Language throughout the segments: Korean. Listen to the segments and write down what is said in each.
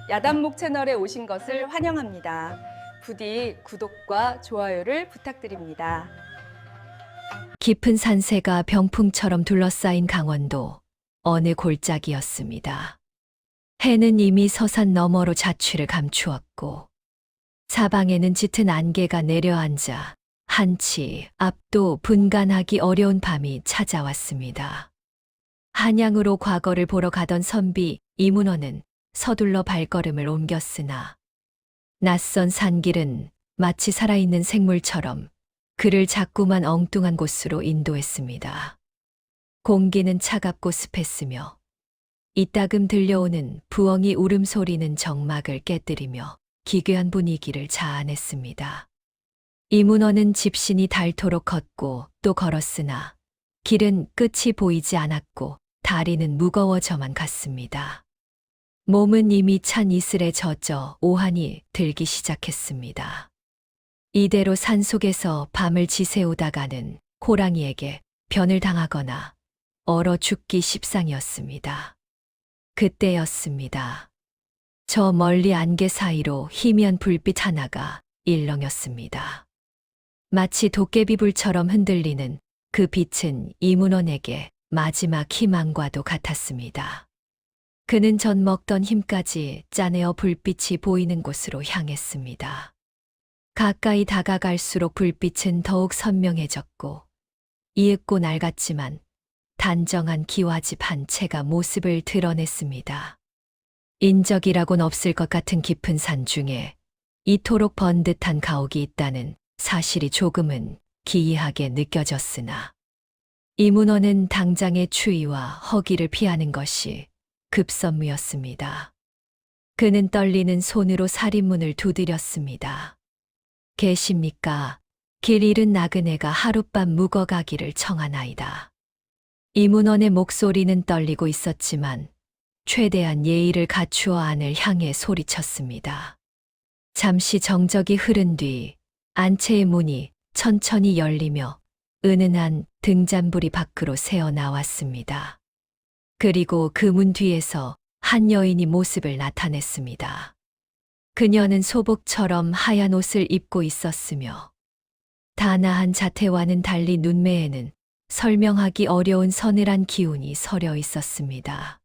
야단목 채널에 오신 것을 환영합니다. 부디 구독과 좋아요를 부탁드립니다. 깊은 산세가 병풍처럼 둘러싸인 강원도 어느 골짜기였습니다. 해는 이미 서산 너머로 자취를 감추었고 사방에는 짙은 안개가 내려앉아 한치 앞도 분간하기 어려운 밤이 찾아왔습니다. 한양으로 과거를 보러 가던 선비 이문호는 서둘러 발걸음을 옮겼으나 낯선 산길은 마치 살아있는 생물처럼 그를 자꾸만 엉뚱한 곳으로 인도했습니다. 공기는 차갑고 습했으며 이따금 들려오는 부엉이 울음소리는 정막을 깨뜨리며 기괴한 분위기를 자아냈습니다. 이문호는 집신이 닳도록 걷고 또 걸었으나 길은 끝이 보이지 않았고 다리는 무거워져만 갔습니다. 몸은 이미 찬 이슬에 젖어 오한이 들기 시작했습니다. 이대로 산속에서 밤을 지새우다가는 호랑이에게 변을 당하거나 얼어 죽기 십상이었습니다. 그때였습니다. 저 멀리 안개 사이로 희미한 불빛 하나가 일렁였습니다. 마치 도깨비불처럼 흔들리는 그 빛은 이문원에게 마지막 희망과도 같았습니다. 그는 전 먹던 힘까지 짜내어 불빛이 보이는 곳으로 향했습니다. 가까이 다가갈수록 불빛은 더욱 선명해졌고 이윽고 낡았지만 단정한 기와집 한 채가 모습을 드러냈습니다. 인적이라곤 없을 것 같은 깊은 산 중에 이토록 번듯한 가옥이 있다는 사실이 조금은 기이하게 느껴졌으나 이문호는 당장의 추위와 허기를 피하는 것이 급선무였습니다. 그는 떨리는 손으로 살인문을 두드렸습니다. 계십니까? 길 잃은 나그네가 하룻밤 묵어가기를 청하나이다. 이문원의 목소리는 떨리고 있었지만 최대한 예의를 갖추어 안을 향해 소리쳤습니다. 잠시 정적이 흐른 뒤 안채의 문이 천천히 열리며 은은한 등잔불이 밖으로 새어 나왔습니다. 그리고 그 문 뒤에서 한 여인이 모습을 나타냈습니다. 그녀는 소복처럼 하얀 옷을 입고 있었으며 단아한 자태와는 달리 눈매에는 설명하기 어려운 서늘한 기운이 서려 있었습니다.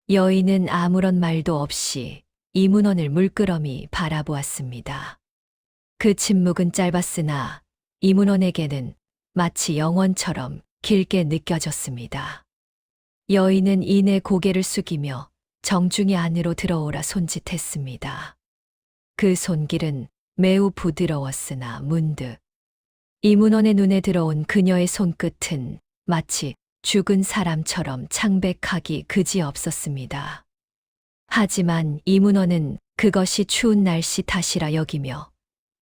여인은 아무런 말도 없이 이문원을 물끄러미 바라보았습니다. 그 침묵은 짧았으나 이문원에게는 마치 영원처럼 길게 느껴졌습니다. 여인은 이내 고개를 숙이며 정중히 안으로 들어오라 손짓했습니다. 그 손길은 매우 부드러웠으나 문득 이문원의 눈에 들어온 그녀의 손끝은 마치 죽은 사람처럼 창백하기 그지없었습니다. 하지만 이문원은 그것이 추운 날씨 탓이라 여기며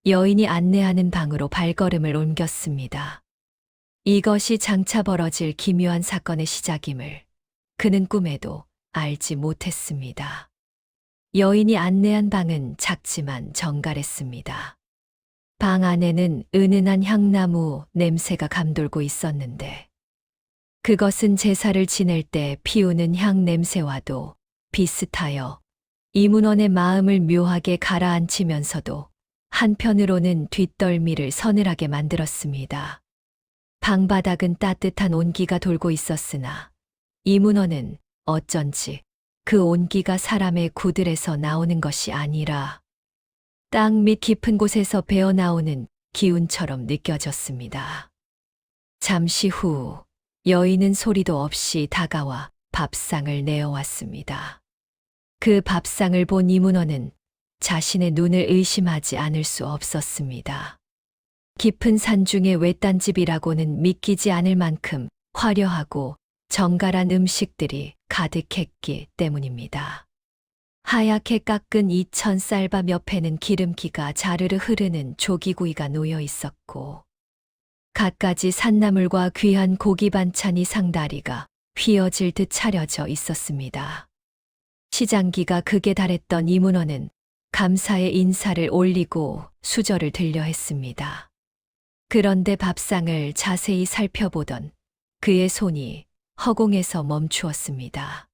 여인이 안내하는 방으로 발걸음을 옮겼습니다. 이것이 장차 벌어질 기묘한 사건의 시작임을 그는 꿈에도 알지 못했습니다. 여인이 안내한 방은 작지만 정갈했습니다. 방 안에는 은은한 향나무 냄새가 감돌고 있었는데 그것은 제사를 지낼 때 피우는 향 냄새와도 비슷하여 이문원의 마음을 묘하게 가라앉히면서도 한편으로는 뒷덜미를 서늘하게 만들었습니다. 방바닥은 따뜻한 온기가 돌고 있었으나 이문원은 어쩐지 그 온기가 사람의 구들에서 나오는 것이 아니라 땅 밑 깊은 곳에서 배어나오는 기운처럼 느껴졌습니다. 잠시 후 여인은 소리도 없이 다가와 밥상을 내어왔습니다. 그 밥상을 본 이문원은 자신의 눈을 의심하지 않을 수 없었습니다. 깊은 산 중의 외딴 집이라고는 믿기지 않을 만큼 화려하고 정갈한 음식들이 가득했기 때문입니다. 하얗게 깎은 이천 쌀밥 옆에는 기름기가 자르르 흐르는 조기구이가 놓여 있었고 갖가지 산나물과 귀한 고기 반찬이 상다리가 휘어질 듯 차려져 있었습니다. 시장기가 극에 달했던 이문호는 감사의 인사를 올리고 수저를 들려 했습니다. 그런데 밥상을 자세히 살펴보던 그의 손이 허공에서 멈추었습니다.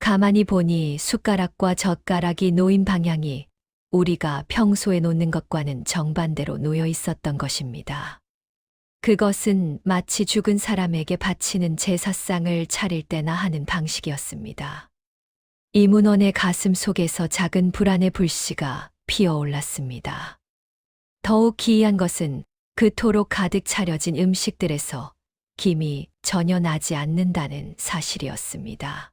가만히 보니 숟가락과 젓가락이 놓인 방향이 우리가 평소에 놓는 것과는 정반대로 놓여 있었던 것입니다. 그것은 마치 죽은 사람에게 바치는 제사상을 차릴 때나 하는 방식이었습니다. 이문원의 가슴 속에서 작은 불안의 불씨가 피어올랐습니다. 더욱 기이한 것은 그토록 가득 차려진 음식들에서 김이 전혀 나지 않는다는 사실이었습니다.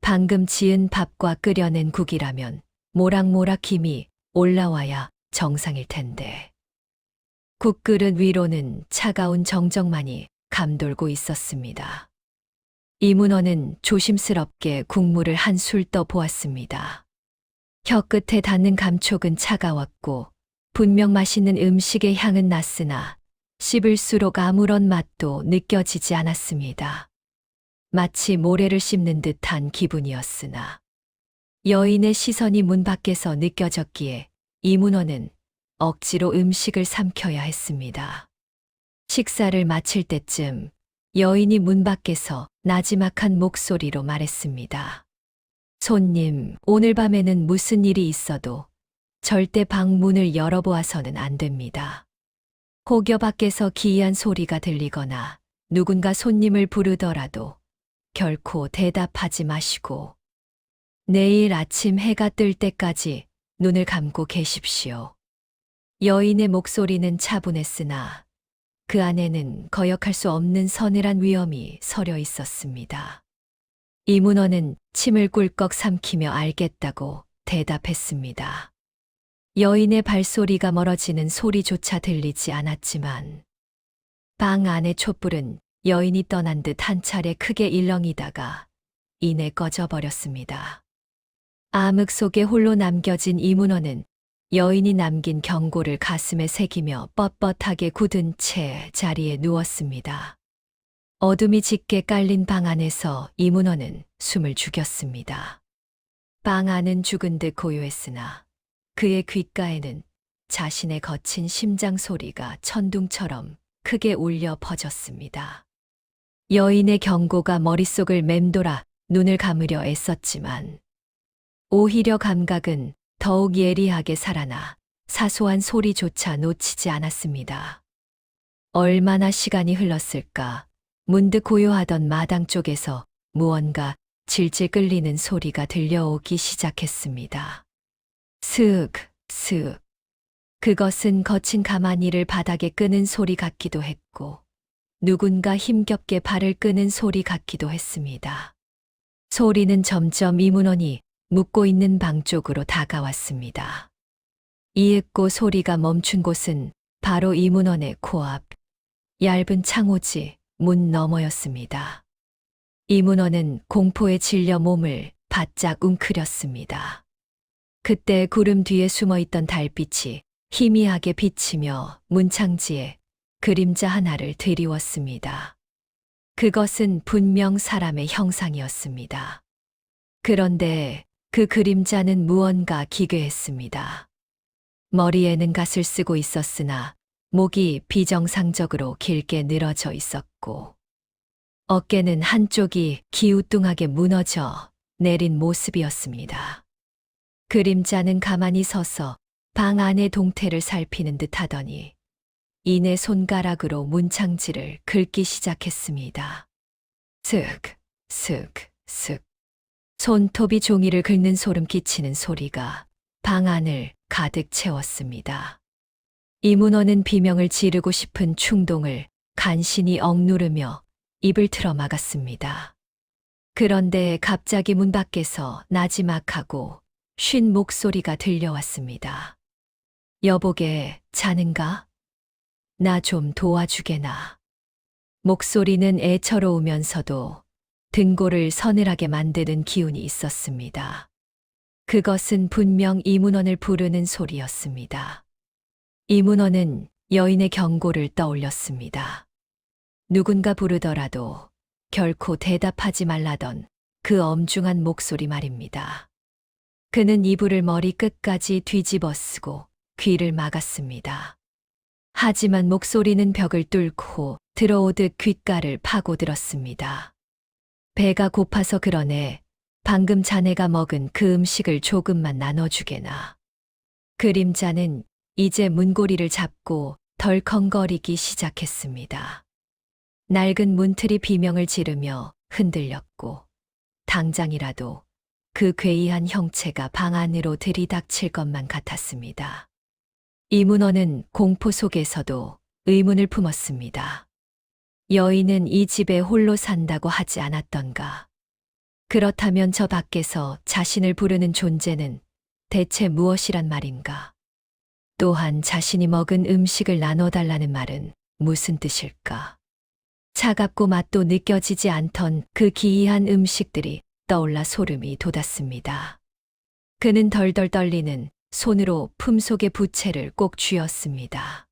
방금 지은 밥과 끓여낸 국이라면 모락모락 김이 올라와야 정상일 텐데. 국그릇 위로는 차가운 정적만이 감돌고 있었습니다. 이문호는 조심스럽게 국물을 한 술 떠 보았습니다. 혀끝에 닿는 감촉은 차가웠고 분명 맛있는 음식의 향은 났으나 씹을수록 아무런 맛도 느껴지지 않았습니다. 마치 모래를 씹는 듯한 기분이었으나 여인의 시선이 문 밖에서 느껴졌기에 이문호는 억지로 음식을 삼켜야 했습니다. 식사를 마칠 때쯤 여인이 문 밖에서 나지막한 목소리로 말했습니다. 손님, 오늘 밤에는 무슨 일이 있어도 절대 방 문을 열어보아서는 안 됩니다. 혹여 밖에서 기이한 소리가 들리거나 누군가 손님을 부르더라도 결코 대답하지 마시고 내일 아침 해가 뜰 때까지 눈을 감고 계십시오. 여인의 목소리는 차분했으나 그 안에는 거역할 수 없는 서늘한 위험이 서려 있었습니다. 이문호는 침을 꿀꺽 삼키며 알겠다고 대답했습니다. 여인의 발소리가 멀어지는 소리조차 들리지 않았지만 방 안의 촛불은 여인이 떠난 듯 한 차례 크게 일렁이다가 이내 꺼져버렸습니다. 암흑 속에 홀로 남겨진 이문호는 여인이 남긴 경고를 가슴에 새기며 뻣뻣하게 굳은 채 자리에 누웠습니다. 어둠이 짙게 깔린 방 안에서 이문호는 숨을 죽였습니다. 방 안은 죽은 듯 고요했으나 그의 귓가에는 자신의 거친 심장 소리가 천둥처럼 크게 울려 퍼졌습니다. 여인의 경고가 머릿속을 맴돌아 눈을 감으려 애썼지만 오히려 감각은 더욱 예리하게 살아나 사소한 소리조차 놓치지 않았습니다. 얼마나 시간이 흘렀을까 문득 고요하던 마당 쪽에서 무언가 질질 끌리는 소리가 들려오기 시작했습니다. 슥, 슥. 그것은 거친 가마니를 바닥에 끄는 소리 같기도 했고 누군가 힘겹게 발을 끄는 소리 같기도 했습니다. 소리는 점점 이문원이 묵고 있는 방 쪽으로 다가왔습니다. 이윽고 소리가 멈춘 곳은 바로 이문원의 코앞, 얇은 창호지 문 너머였습니다. 이문원은 공포에 질려 몸을 바짝 웅크렸습니다. 그때 구름 뒤에 숨어있던 달빛이 희미하게 비치며 문창지에 그림자 하나를 드리웠습니다. 그것은 분명 사람의 형상이었습니다. 그런데 그 그림자는 무언가 기괴했습니다. 머리에는 갓을 쓰고 있었으나 목이 비정상적으로 길게 늘어져 있었고 어깨는 한쪽이 기우뚱하게 무너져 내린 모습이었습니다. 그림자는 가만히 서서 방 안의 동태를 살피는 듯 하더니 이내 손가락으로 문창지를 긁기 시작했습니다. 슥, 슥, 슥. 손톱이 종이를 긁는 소름 끼치는 소리가 방 안을 가득 채웠습니다. 이문호는 비명을 지르고 싶은 충동을 간신히 억누르며 입을 틀어 막았습니다. 그런데 갑자기 문 밖에서 나지막하고 쉰 목소리가 들려왔습니다. 여보게 자는가? 나 좀 도와주게나. 목소리는 애처로우면서도 등골을 서늘하게 만드는 기운이 있었습니다. 그것은 분명 이문원을 부르는 소리였습니다. 이문원은 여인의 경고를 떠올렸습니다. 누군가 부르더라도 결코 대답하지 말라던 그 엄중한 목소리 말입니다. 그는 이불을 머리 끝까지 뒤집어 쓰고 귀를 막았습니다. 하지만 목소리는 벽을 뚫고 들어오듯 귓가를 파고들었습니다. 배가 고파서 그러네. 방금 자네가 먹은 그 음식을 조금만 나눠주게나. 그림자는 이제 문고리를 잡고 덜컹거리기 시작했습니다. 낡은 문틀이 비명을 지르며 흔들렸고 당장이라도 그 괴이한 형체가 방 안으로 들이닥칠 것만 같았습니다. 이문호는 공포 속에서도 의문을 품었습니다. 여인은 이 집에 홀로 산다고 하지 않았던가? 그렇다면 저 밖에서 자신을 부르는 존재는 대체 무엇이란 말인가? 또한 자신이 먹은 음식을 나눠달라는 말은 무슨 뜻일까? 차갑고 맛도 느껴지지 않던 그 기이한 음식들이 떠올라 소름이 돋았습니다. 그는 덜덜 떨리는 손으로 품속의 부채를 꼭 쥐었습니다.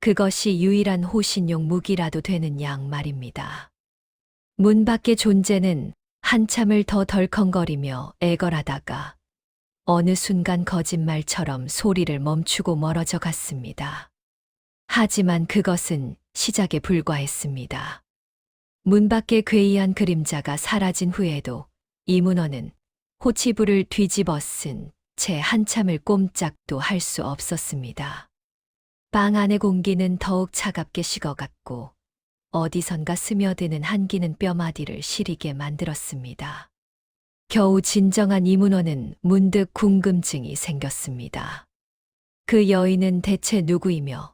그것이 유일한 호신용 무기라도 되는 양 말입니다. 문 밖의 존재는 한참을 더 덜컹거리며 애걸하다가 어느 순간 거짓말처럼 소리를 멈추고 멀어져 갔습니다. 하지만 그것은 시작에 불과했습니다. 문 밖의 괴이한 그림자가 사라진 후에도 이문호는 호치부를 뒤집어 쓴 채 한참을 꼼짝도 할 수 없었습니다. 방 안의 공기는 더욱 차갑게 식어갔고 어디선가 스며드는 한기는 뼈마디를 시리게 만들었습니다. 겨우 진정한 이문호는 문득 궁금증이 생겼습니다. 그 여인은 대체 누구이며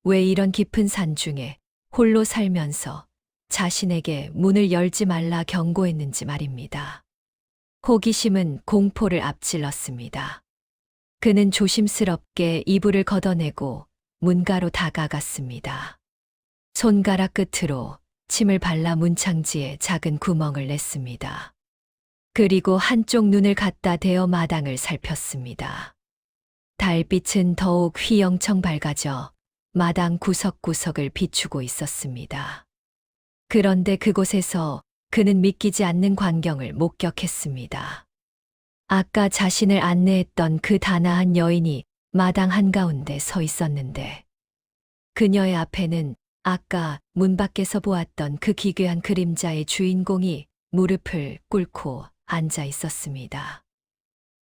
왜 이런 깊은 산 중에 홀로 살면서 자신에게 문을 열지 말라 경고했는지 말입니다. 호기심은 공포를 앞질렀습니다. 그는 조심스럽게 이불을 걷어내고 문가로 다가갔습니다. 손가락 끝으로 침을 발라 문창지에 작은 구멍을 냈습니다. 그리고 한쪽 눈을 갖다 대어 마당을 살폈습니다. 달빛은 더욱 휘영청 밝아져 마당 구석구석을 비추고 있었습니다. 그런데 그곳에서 그는 믿기지 않는 광경을 목격했습니다. 아까 자신을 안내했던 그 단아한 여인이 마당 한가운데 서 있었는데 그녀의 앞에는 아까 문 밖에서 보았던 그 기괴한 그림자의 주인공이 무릎을 꿇고 앉아 있었습니다.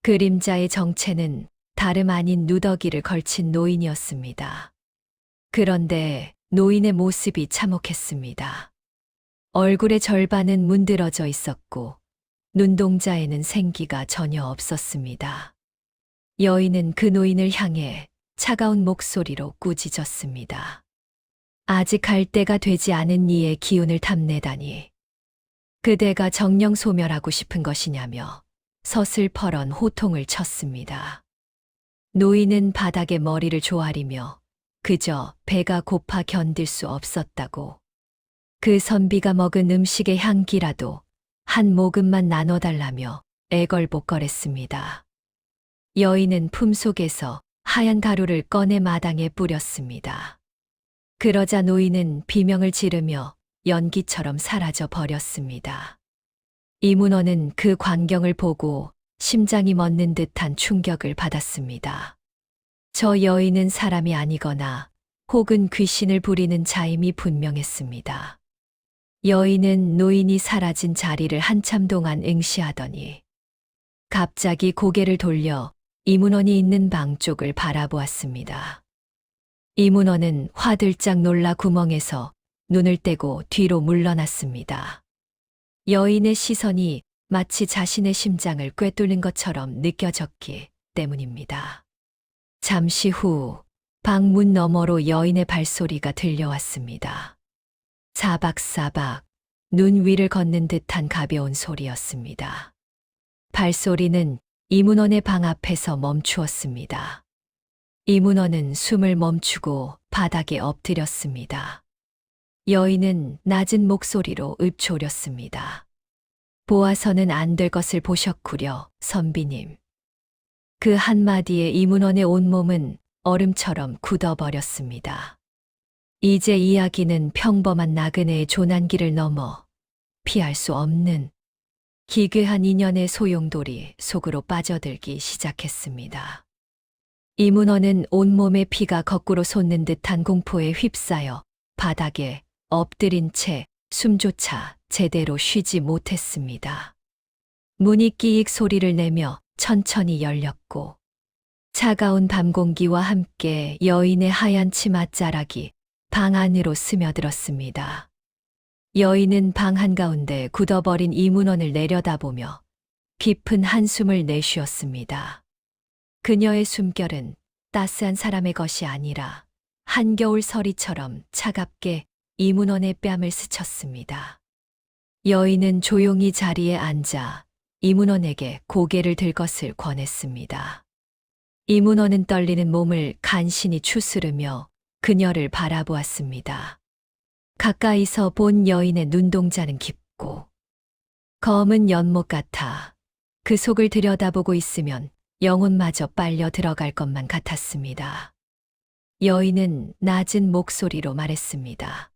그림자의 정체는 다름 아닌 누더기를 걸친 노인이었습니다. 그런데 노인의 모습이 참혹했습니다. 얼굴의 절반은 문드러져 있었고 눈동자에는 생기가 전혀 없었습니다. 여인은 그 노인을 향해 차가운 목소리로 꾸짖었습니다. 아직 갈 때가 되지 않은 이의 기운을 탐내다니. 그대가 정령 소멸하고 싶은 것이냐며 서슬퍼런 호통을 쳤습니다. 노인은 바닥에 머리를 조아리며 그저 배가 고파 견딜 수 없었다고, 그 선비가 먹은 음식의 향기라도 한 모금만 나눠달라며 애걸복걸했습니다. 여인은 품속에서 하얀 가루를 꺼내 마당에 뿌렸습니다. 그러자 노인은 비명을 지르며 연기처럼 사라져 버렸습니다. 이문호는 그 광경을 보고 심장이 멎는 듯한 충격을 받았습니다. 저 여인은 사람이 아니거나 혹은 귀신을 부리는 자임이 분명했습니다. 여인은 노인이 사라진 자리를 한참 동안 응시하더니 갑자기 고개를 돌려 이문원이 있는 방 쪽을 바라보았습니다. 이문원은 화들짝 놀라 구멍에서 눈을 떼고 뒤로 물러났습니다. 여인의 시선이 마치 자신의 심장을 꿰뚫는 것처럼 느껴졌기 때문입니다. 잠시 후 방문 너머로 여인의 발소리가 들려왔습니다. 사박사박 눈 위를 걷는 듯한 가벼운 소리였습니다. 발소리는 이문원의 방 앞에서 멈추었습니다. 이문원은 숨을 멈추고 바닥에 엎드렸습니다. 여인은 낮은 목소리로 읊조렸습니다. 보아서는 안 될 것을 보셨구려, 선비님. 그 한마디에 이문원의 온몸은 얼음처럼 굳어버렸습니다. 이제 이야기는 평범한 나그네의 조난기를 넘어 피할 수 없는 기괴한 인연의 소용돌이 속으로 빠져들기 시작했습니다. 이문원은 온몸의 피가 거꾸로 솟는 듯한 공포에 휩싸여 바닥에 엎드린 채 숨조차 제대로 쉬지 못했습니다. 문이 끼익 소리를 내며 천천히 열렸고 차가운 밤 공기와 함께 여인의 하얀 치맛자락이 방 안으로 스며들었습니다. 여인은 방 한가운데 굳어버린 이문원을 내려다보며 깊은 한숨을 내쉬었습니다. 그녀의 숨결은 따스한 사람의 것이 아니라 한겨울 서리처럼 차갑게 이문원의 뺨을 스쳤습니다. 여인은 조용히 자리에 앉아 이문원에게 고개를 들 것을 권했습니다. 이문원은 떨리는 몸을 간신히 추스르며 그녀를 바라보았습니다. 가까이서 본 여인의 눈동자는 깊고 검은 연못 같아 그 속을 들여다보고 있으면 영혼마저 빨려 들어갈 것만 같았습니다. 여인은 낮은 목소리로 말했습니다.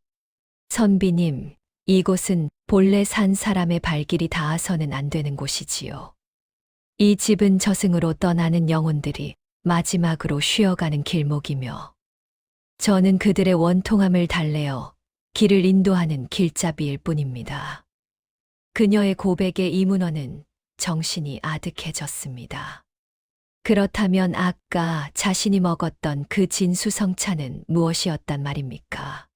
선비님, 이곳은 본래 산 사람의 발길이 닿아서는 안 되는 곳이지요. 이 집은 저승으로 떠나는 영혼들이 마지막으로 쉬어가는 길목이며 저는 그들의 원통함을 달래어 길을 인도하는 길잡이일 뿐입니다. 그녀의 고백에 이문원은 정신이 아득해졌습니다. 그렇다면 아까 자신이 먹었던 그 진수성찬은 무엇이었단 말입니까?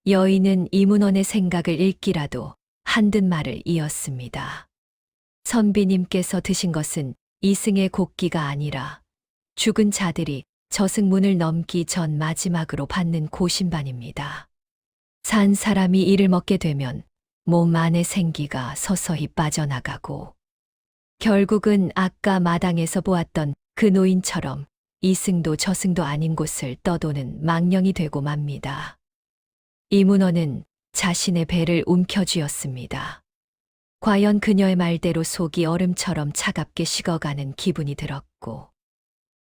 여인은 이문원의 생각을 읽기라도 한듯 말을 이었습니다. 선비님께서 드신 것은 이승의 곡기가 아니라 죽은 자들이 저승문을 넘기 전 마지막으로 받는 고신반입니다. 산 사람이 이를 먹게 되면 몸 안의 생기가 서서히 빠져나가고 결국은 아까 마당에서 보았던 그 노인처럼 이승도 저승도 아닌 곳을 떠도는 망령이 되고 맙니다. 이문원은 자신의 배를 움켜쥐었습니다. 과연 그녀의 말대로 속이 얼음처럼 차갑게 식어가는 기분이 들었고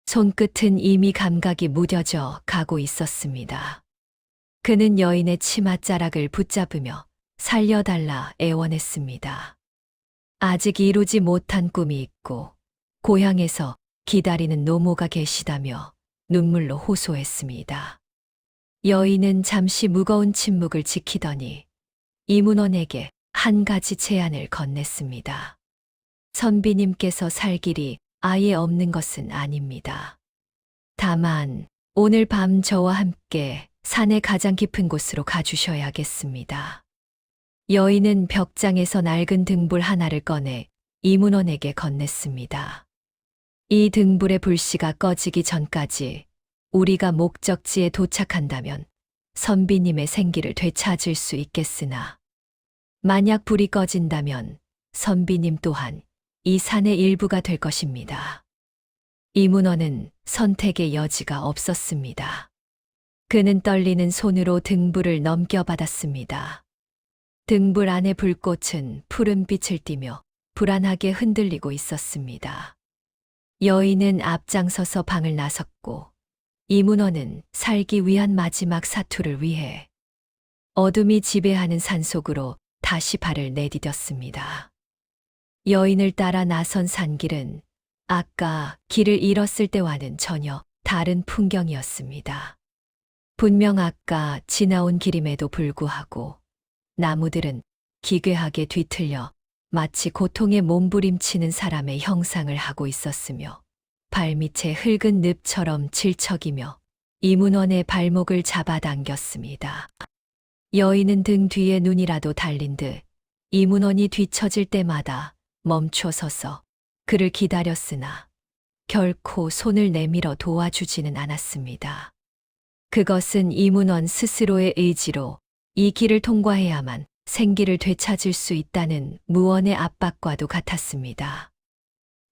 손끝은 이미 감각이 무뎌져 가고 있었습니다. 그는 여인의 치맛자락을 붙잡으며 살려달라 애원했습니다. 아직 이루지 못한 꿈이 있고 고향에서 기다리는 노모가 계시다며 눈물로 호소했습니다. 여인은 잠시 무거운 침묵을 지키더니 이문원에게 한 가지 제안을 건넸습니다. 선비님께서 살 길이 아예 없는 것은 아닙니다. 다만 오늘 밤 저와 함께 산의 가장 깊은 곳으로 가주셔야겠습니다. 여인은 벽장에서 낡은 등불 하나를 꺼내 이문원에게 건넸습니다. 이 등불의 불씨가 꺼지기 전까지 우리가 목적지에 도착한다면 선비님의 생기를 되찾을 수 있겠으나 만약 불이 꺼진다면 선비님 또한 이 산의 일부가 될 것입니다. 이문원은 선택의 여지가 없었습니다. 그는 떨리는 손으로 등불을 넘겨받았습니다. 등불 안의 불꽃은 푸른 빛을 띠며 불안하게 흔들리고 있었습니다. 여인은 앞장서서 방을 나섰고 이문원은 살기 위한 마지막 사투를 위해 어둠이 지배하는 산속으로 다시 발을 내디뎠습니다. 여인을 따라 나선 산길은 아까 길을 잃었을 때와는 전혀 다른 풍경이었습니다. 분명 아까 지나온 길임에도 불구하고 나무들은 기괴하게 뒤틀려 마치 고통에 몸부림치는 사람의 형상을 하고 있었으며 발밑에 흙은 늪처럼 질척이며 이문원의 발목을 잡아당겼습니다. 여인은 등 뒤에 눈이라도 달린 듯 이문원이 뒤처질 때마다 멈춰 서서 그를 기다렸으나 결코 손을 내밀어 도와주지는 않았습니다. 그것은 이문원 스스로의 의지로 이 길을 통과해야만 생기를 되찾을 수 있다는 무언의 압박과도 같았습니다.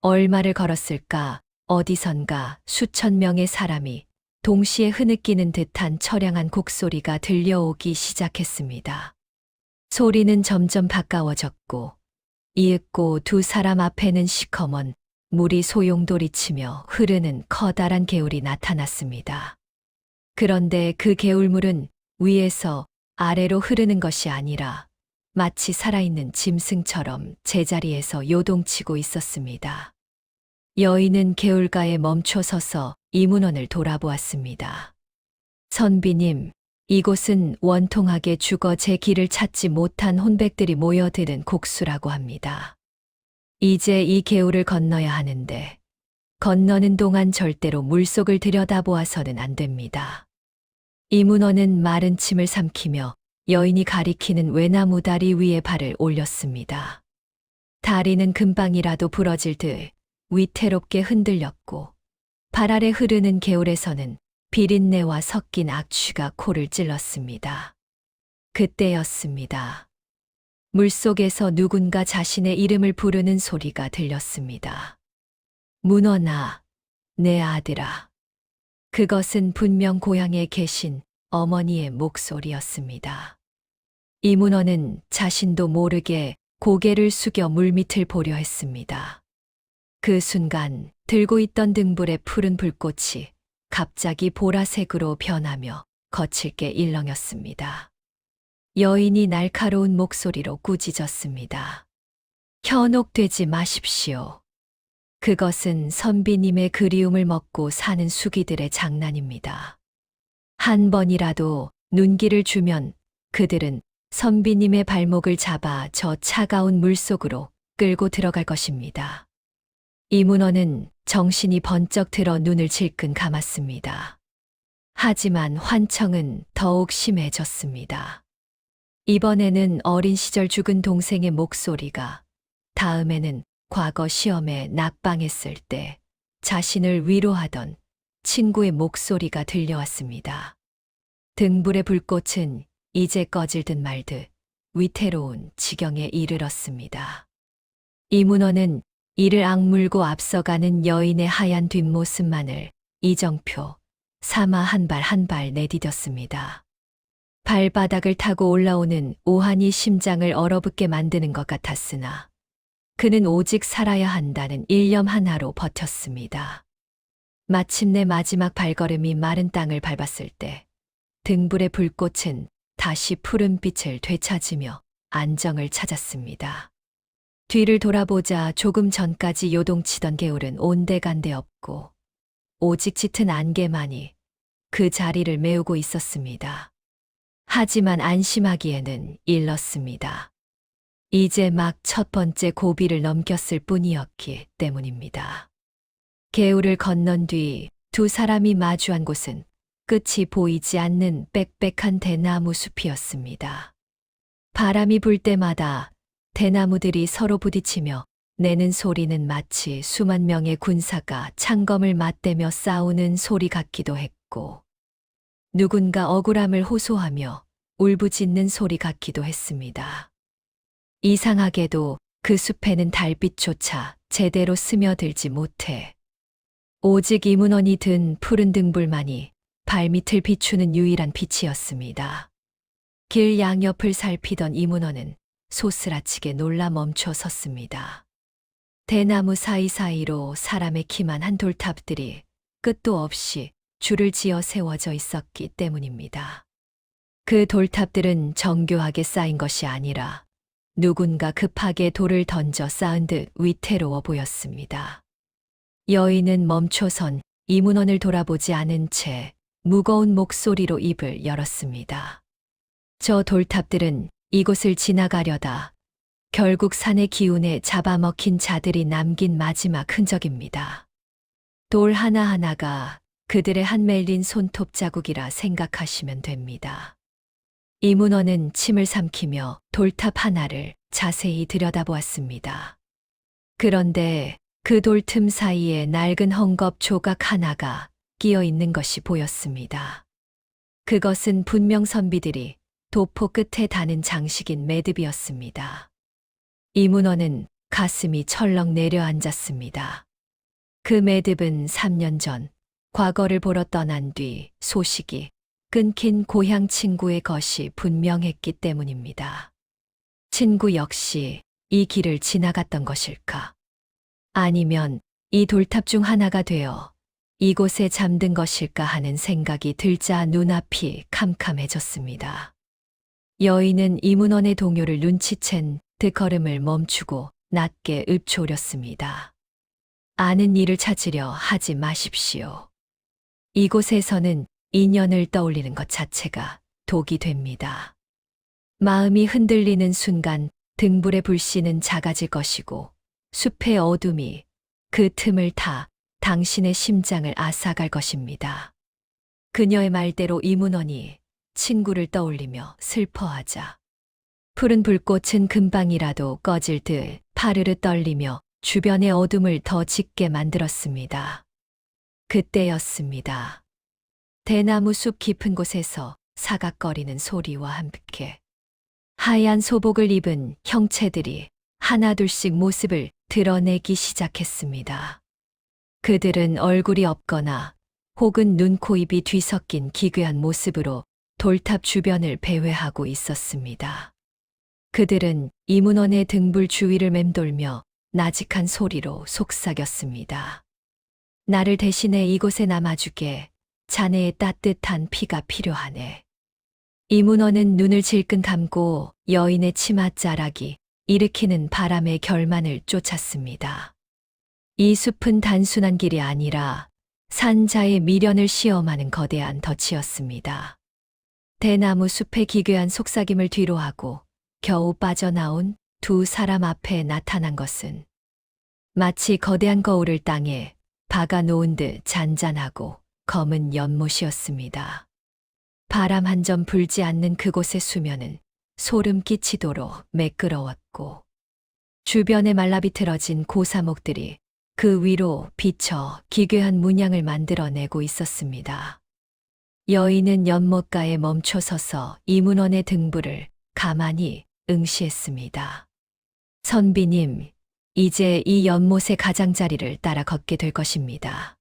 얼마를 걸었을까 어디선가 수천 명의 사람이 동시에 흐느끼는 듯한 처량한 곡소리가 들려오기 시작했습니다. 소리는 점점 가까워졌고 이윽고 두 사람 앞에는 시커먼 물이 소용돌이치며 흐르는 커다란 개울이 나타났습니다. 그런데 그 개울물은 위에서 아래로 흐르는 것이 아니라 마치 살아있는 짐승처럼 제자리에서 요동치고 있었습니다. 여인은 개울가에 멈춰 서서 이문원을 돌아보았습니다. 선비님, 이곳은 원통하게 죽어 제 길을 찾지 못한 혼백들이 모여드는 곡수라고 합니다. 이제 이 개울을 건너야 하는데 건너는 동안 절대로 물속을 들여다보아서는 안 됩니다. 이문호는 마른 침을 삼키며 여인이 가리키는 외나무 다리 위에 발을 올렸습니다. 다리는 금방이라도 부러질 듯 위태롭게 흔들렸고 발 아래 흐르는 개울에서는 비린내와 섞인 악취가 코를 찔렀습니다. 그때였습니다. 물속에서 누군가 자신의 이름을 부르는 소리가 들렸습니다. 문원아, 내 아들아. 그것은 분명 고향에 계신 어머니의 목소리였습니다. 이문원은 자신도 모르게 고개를 숙여 물밑을 보려 했습니다. 그 순간 들고 있던 등불의 푸른 불꽃이 갑자기 보라색으로 변하며 거칠게 일렁였습니다. 여인이 날카로운 목소리로 꾸짖었습니다. 현혹되지 마십시오. 그것은 선비님의 그리움을 먹고 사는 수기들의 장난입니다. 한 번이라도 눈길을 주면 그들은 선비님의 발목을 잡아 저 차가운 물속으로 끌고 들어갈 것입니다. 이문호는 정신이 번쩍 들어 눈을 질끈 감았습니다. 하지만 환청은 더욱 심해졌습니다. 이번에는 어린 시절 죽은 동생의 목소리가, 다음에는 과거 시험에 낙방했을 때 자신을 위로하던 친구의 목소리가 들려왔습니다. 등불의 불꽃은 이제 꺼질 듯 말 듯 위태로운 지경에 이르렀습니다. 이문호는 이를 악물고 앞서가는 여인의 하얀 뒷모습만을 이정표 삼아 한 발 한 발 내디뎠습니다. 발바닥을 타고 올라오는 오한이 심장을 얼어붙게 만드는 것 같았으나 그는 오직 살아야 한다는 일념 하나로 버텼습니다. 마침내 마지막 발걸음이 마른 땅을 밟았을 때 등불의 불꽃은 다시 푸른 빛을 되찾으며 안정을 찾았습니다. 뒤를 돌아보자 조금 전까지 요동치던 개울은 온데간데 없고 오직 짙은 안개만이 그 자리를 메우고 있었습니다. 하지만 안심하기에는 일렀습니다. 이제 막 첫 번째 고비를 넘겼을 뿐이었기 때문입니다. 개울을 건넌 뒤 두 사람이 마주한 곳은 끝이 보이지 않는 빽빽한 대나무 숲이었습니다. 바람이 불 때마다 대나무들이 서로 부딪히며 내는 소리는 마치 수만 명의 군사가 창검을 맞대며 싸우는 소리 같기도 했고 누군가 억울함을 호소하며 울부짖는 소리 같기도 했습니다. 이상하게도 그 숲에는 달빛조차 제대로 스며들지 못해 오직 이문원이 든 푸른 등불만이 발밑을 비추는 유일한 빛이었습니다. 길 양옆을 살피던 이문원은 소스라치게 놀라 멈춰 섰습니다. 대나무 사이사이로 사람의 키만한 돌탑들이 끝도 없이 줄을 지어 세워져 있었기 때문입니다. 그 돌탑들은 정교하게 쌓인 것이 아니라 누군가 급하게 돌을 던져 쌓은 듯 위태로워 보였습니다. 여인은 멈춰선 이문원을 돌아보지 않은 채 무거운 목소리로 입을 열었습니다. 저 돌탑들은 이곳을 지나가려다 결국 산의 기운에 잡아먹힌 자들이 남긴 마지막 흔적입니다. 돌 하나하나가 그들의 한 멜린 손톱 자국이라 생각하시면 됩니다. 이문호는 침을 삼키며 돌탑 하나를 자세히 들여다보았습니다. 그런데 그 돌 틈 사이에 낡은 헝겊 조각 하나가 끼어 있는 것이 보였습니다. 그것은 분명 선비들이 도포 끝에 다는 장식인 매듭이었습니다. 이문호는 가슴이 철렁 내려앉았습니다. 그 매듭은 3년 전 과거를 보러 떠난 뒤 소식이 끊긴 고향 친구의 것이 분명했기 때문입니다. 친구 역시 이 길을 지나갔던 것일까? 아니면 이 돌탑 중 하나가 되어 이곳에 잠든 것일까 하는 생각이 들자 눈앞이 캄캄해졌습니다. 여인은 이문원의 동요를 눈치챈 듯 걸음을 멈추고 낮게 읊조렸습니다. 아는 일을 찾으려 하지 마십시오. 이곳에서는 인연을 떠올리는 것 자체가 독이 됩니다. 마음이 흔들리는 순간 등불의 불씨는 작아질 것이고 숲의 어둠이 그 틈을 타 당신의 심장을 앗아갈 것입니다. 그녀의 말대로 이문원이 친구를 떠올리며 슬퍼하자 푸른 불꽃은 금방이라도 꺼질 듯 파르르 떨리며 주변의 어둠을 더 짙게 만들었습니다. 그때였습니다. 대나무 숲 깊은 곳에서 사각거리는 소리와 함께 하얀 소복을 입은 형체들이 하나둘씩 모습을 드러내기 시작했습니다. 그들은 얼굴이 없거나 혹은 눈, 코, 입이 뒤섞인 기괴한 모습으로 돌탑 주변을 배회하고 있었습니다. 그들은 이문원의 등불 주위를 맴돌며 나직한 소리로 속삭였습니다. 나를 대신해 이곳에 남아주게. 자네의 따뜻한 피가 필요하네. 이문원은 눈을 질끈 감고 여인의 치맛자락이 일으키는 바람의 결만을 쫓았습니다. 이 숲은 단순한 길이 아니라 산자의 미련을 시험하는 거대한 덫이었습니다. 대나무 숲의 기괴한 속삭임을 뒤로하고 겨우 빠져나온 두 사람 앞에 나타난 것은 마치 거대한 거울을 땅에 박아 놓은 듯 잔잔하고 검은 연못이었습니다. 바람 한 점 불지 않는 그곳의 수면은 소름 끼치도록 매끄러웠고 주변에 말라비틀어진 고사목들이 그 위로 비쳐 기괴한 문양을 만들어내고 있었습니다. 여인은 연못가에 멈춰 서서 이문원의 등불을 가만히 응시했습니다. 선비님, 이제 이 연못의 가장자리를 따라 걷게 될 것입니다.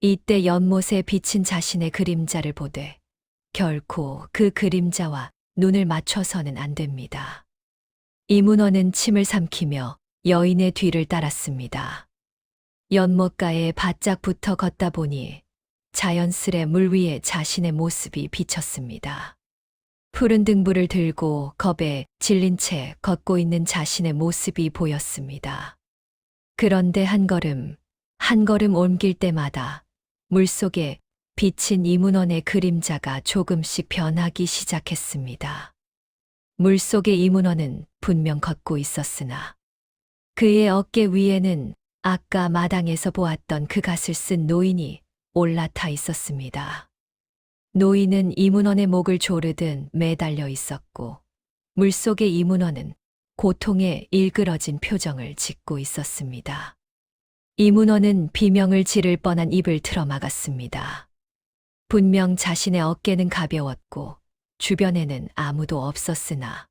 이때 연못에 비친 자신의 그림자를 보되 결코 그 그림자와 눈을 맞춰서는 안 됩니다. 이문원은 침을 삼키며 여인의 뒤를 따랐습니다. 연못가에 바짝 붙어 걷다 보니 자연스레 물 위에 자신의 모습이 비쳤습니다. 푸른 등불을 들고 겁에 질린 채 걷고 있는 자신의 모습이 보였습니다. 그런데 한 걸음 옮길 때마다 물속에 비친 이문원의 그림자가 조금씩 변하기 시작했습니다. 물속의 이문원은 분명 걷고 있었으나 그의 어깨 위에는 아까 마당에서 보았던 그 갓을 쓴 노인이 올라타 있었습니다. 노인은 이문원의 목을 조르듯 매달려 있었고 물속의 이문원은 고통에 일그러진 표정을 짓고 있었습니다. 이문원은 비명을 지를 뻔한 입을 틀어막았습니다. 분명 자신의 어깨는 가벼웠고 주변에는 아무도 없었으나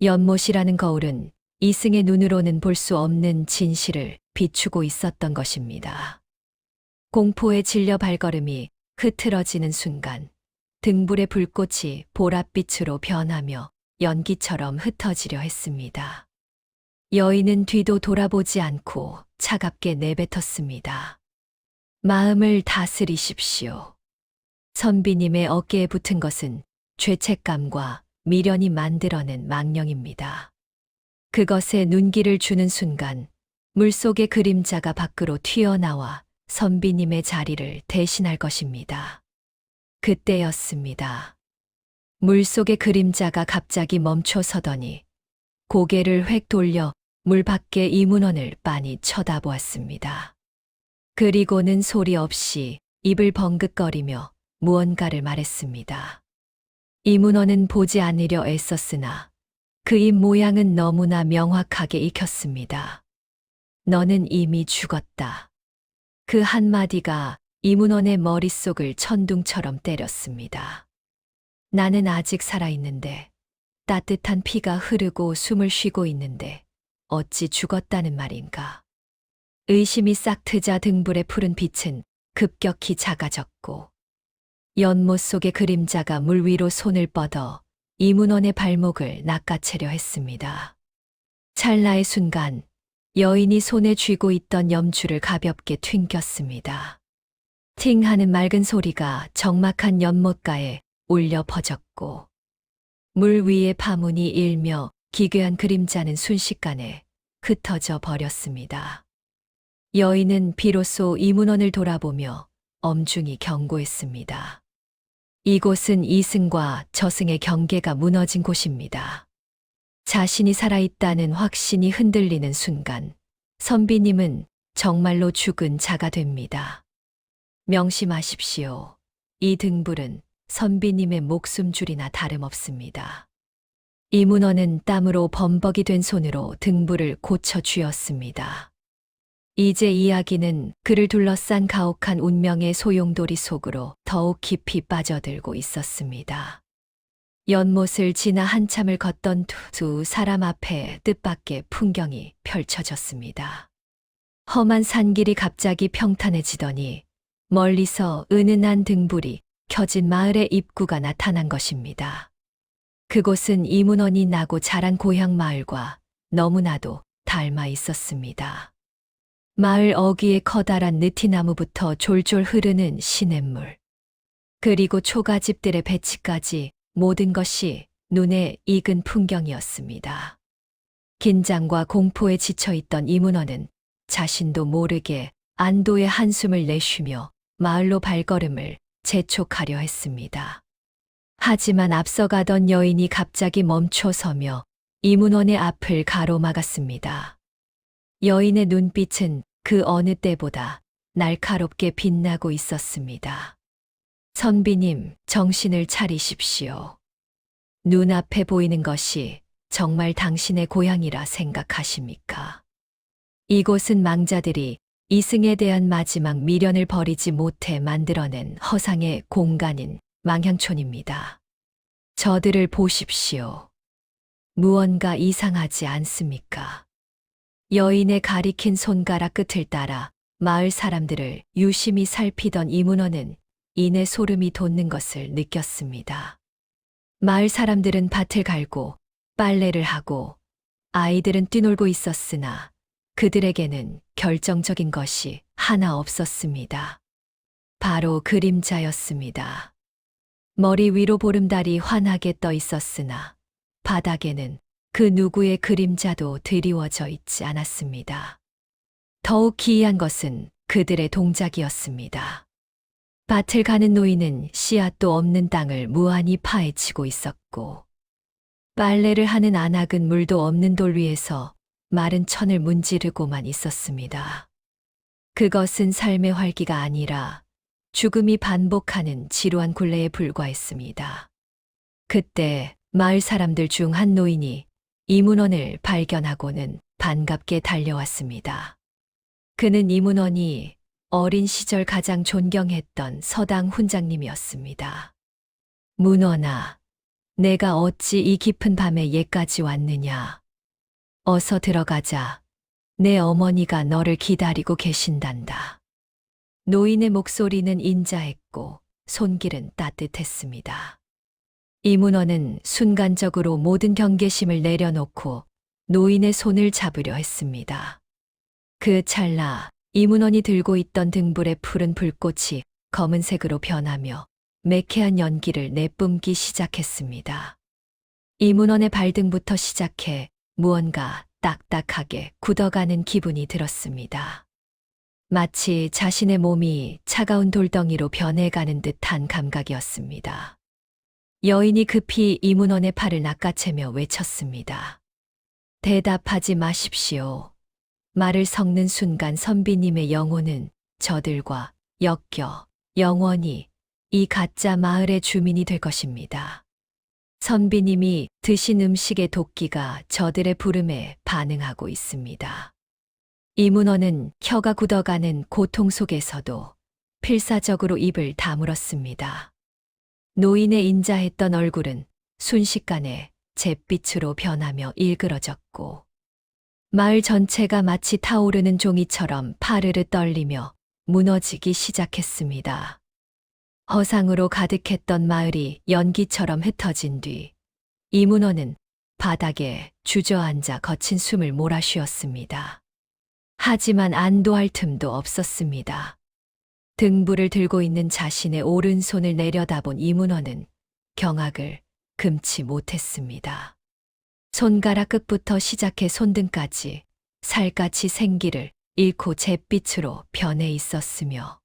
연못이라는 거울은 이승의 눈으로는 볼 수 없는 진실을 비추고 있었던 것입니다. 공포에 질려 발걸음이 흐트러지는 순간 등불의 불꽃이 보랏빛으로 변하며 연기처럼 흩어지려 했습니다. 여인은 뒤도 돌아보지 않고 차갑게 내뱉었습니다. 마음을 다스리십시오. 선비님의 어깨에 붙은 것은 죄책감과 미련이 만들어낸 망령입니다. 그것에 눈길을 주는 순간 물속의 그림자가 밖으로 튀어나와 선비님의 자리를 대신할 것입니다. 그때였습니다. 물속의 그림자가 갑자기 멈춰 서더니 고개를 획 돌려 물 밖의 이문원을 빤히 쳐다보았습니다. 그리고는 소리 없이 입을 벙긋거리며 무언가를 말했습니다. 이문원은 보지 않으려 애썼으나 그 입 모양은 너무나 명확하게 익혔습니다. 너는 이미 죽었다. 그 한마디가 이문원의 머릿속을 천둥처럼 때렸습니다. 나는 아직 살아있는데, 따뜻한 피가 흐르고 숨을 쉬고 있는데 어찌 죽었다는 말인가. 의심이 싹 트자 등불의 푸른 빛은 급격히 작아졌고 연못 속의 그림자가 물 위로 손을 뻗어 이문원의 발목을 낚아채려 했습니다. 찰나의 순간 여인이 손에 쥐고 있던 염주를 가볍게 튕겼습니다. 팅 하는 맑은 소리가 적막한 연못가에 울려 퍼졌고 물 위의 파문이 일며 기괴한 그림자는 순식간에 흩어져 버렸습니다. 여인은 비로소 이문원을 돌아보며 엄중히 경고했습니다. 이곳은 이승과 저승의 경계가 무너진 곳입니다. 자신이 살아있다는 확신이 흔들리는 순간 선비님은 정말로 죽은 자가 됩니다. 명심하십시오. 이 등불은 선비님의 목숨줄이나 다름없습니다. 이문호는 땀으로 범벅이 된 손으로 등불을 고쳐 쥐었습니다. 이제 이야기는 그를 둘러싼 가혹한 운명의 소용돌이 속으로 더욱 깊이 빠져들고 있었습니다. 연못을 지나 한참을 걷던 두 사람 앞에 뜻밖의 풍경이 펼쳐졌습니다. 험한 산길이 갑자기 평탄해지더니 멀리서 은은한 등불이 켜진 마을의 입구가 나타난 것입니다. 그곳은 이문원이 나고 자란 고향 마을과 너무나도 닮아 있었습니다. 마을 어귀에 커다란 느티나무부터 졸졸 흐르는 시냇물, 그리고 초가집들의 배치까지 모든 것이 눈에 익은 풍경이었습니다. 긴장과 공포에 지쳐있던 이문원은 자신도 모르게 안도의 한숨을 내쉬며 마을로 발걸음을 재촉하려 했습니다. 하지만 앞서가던 여인이 갑자기 멈춰서며 이문원의 앞을 가로막았습니다. 여인의 눈빛은 그 어느 때보다 날카롭게 빛나고 있었습니다. 선비님, 정신을 차리십시오. 눈앞에 보이는 것이 정말 당신의 고향이라 생각하십니까? 이곳은 망자들이 이승에 대한 마지막 미련을 버리지 못해 만들어낸 허상의 공간인 망향촌입니다. 저들을 보십시오. 무언가 이상하지 않습니까? 여인의 가리킨 손가락 끝을 따라 마을 사람들을 유심히 살피던 이문호는 이내 소름이 돋는 것을 느꼈습니다. 마을 사람들은 밭을 갈고 빨래를 하고 아이들은 뛰놀고 있었으나 그들에게는 결정적인 것이 하나 없었습니다. 바로 그림자였습니다. 머리 위로 보름달이 환하게 떠 있었으나 바닥에는 그 누구의 그림자도 드리워져 있지 않았습니다. 더욱 기이한 것은 그들의 동작이었습니다. 밭을 가는 노인은 씨앗도 없는 땅을 무한히 파헤치고 있었고, 빨래를 하는 안악은 물도 없는 돌 위에서 마른 천을 문지르고만 있었습니다. 그것은 삶의 활기가 아니라 죽음이 반복하는 지루한 굴레에 불과했습니다. 그때 마을 사람들 중 한 노인이 이문원을 발견하고는 반갑게 달려왔습니다. 그는 이문원이 어린 시절 가장 존경했던 서당 훈장님이었습니다. 문원아, 내가 어찌 이 깊은 밤에 예까지 왔느냐. 어서 들어가자. 내 어머니가 너를 기다리고 계신단다. 노인의 목소리는 인자했고 손길은 따뜻했습니다. 이문원은 순간적으로 모든 경계심을 내려놓고 노인의 손을 잡으려 했습니다. 그 찰나 이문원이 들고 있던 등불의 푸른 불꽃이 검은색으로 변하며 매캐한 연기를 내뿜기 시작했습니다. 이문원의 발등부터 시작해 무언가 딱딱하게 굳어가는 기분이 들었습니다. 마치 자신의 몸이 차가운 돌덩이로 변해가는 듯한 감각이었습니다. 여인이 급히 이문원의 팔을 낚아채며 외쳤습니다. 대답하지 마십시오. 말을 섞는 순간 선비님의 영혼은 저들과 엮여 영원히 이 가짜 마을의 주민이 될 것입니다. 선비님이 드신 음식의 도끼가 저들의 부름에 반응하고 있습니다. 이문원은 혀가 굳어가는 고통 속에서도 필사적으로 입을 다물었습니다. 노인의 인자했던 얼굴은 순식간에 잿빛으로 변하며 일그러졌고 마을 전체가 마치 타오르는 종이처럼 파르르 떨리며 무너지기 시작했습니다. 허상으로 가득했던 마을이 연기처럼 흩어진 뒤 이문호는 바닥에 주저앉아 거친 숨을 몰아쉬었습니다. 하지만 안도할 틈도 없었습니다. 등불을 들고 있는 자신의 오른손을 내려다본 이문호는 경악을 금치 못했습니다. 손가락 끝부터 시작해 손등까지 살갗이 생기를 잃고 잿빛으로 변해 있었으며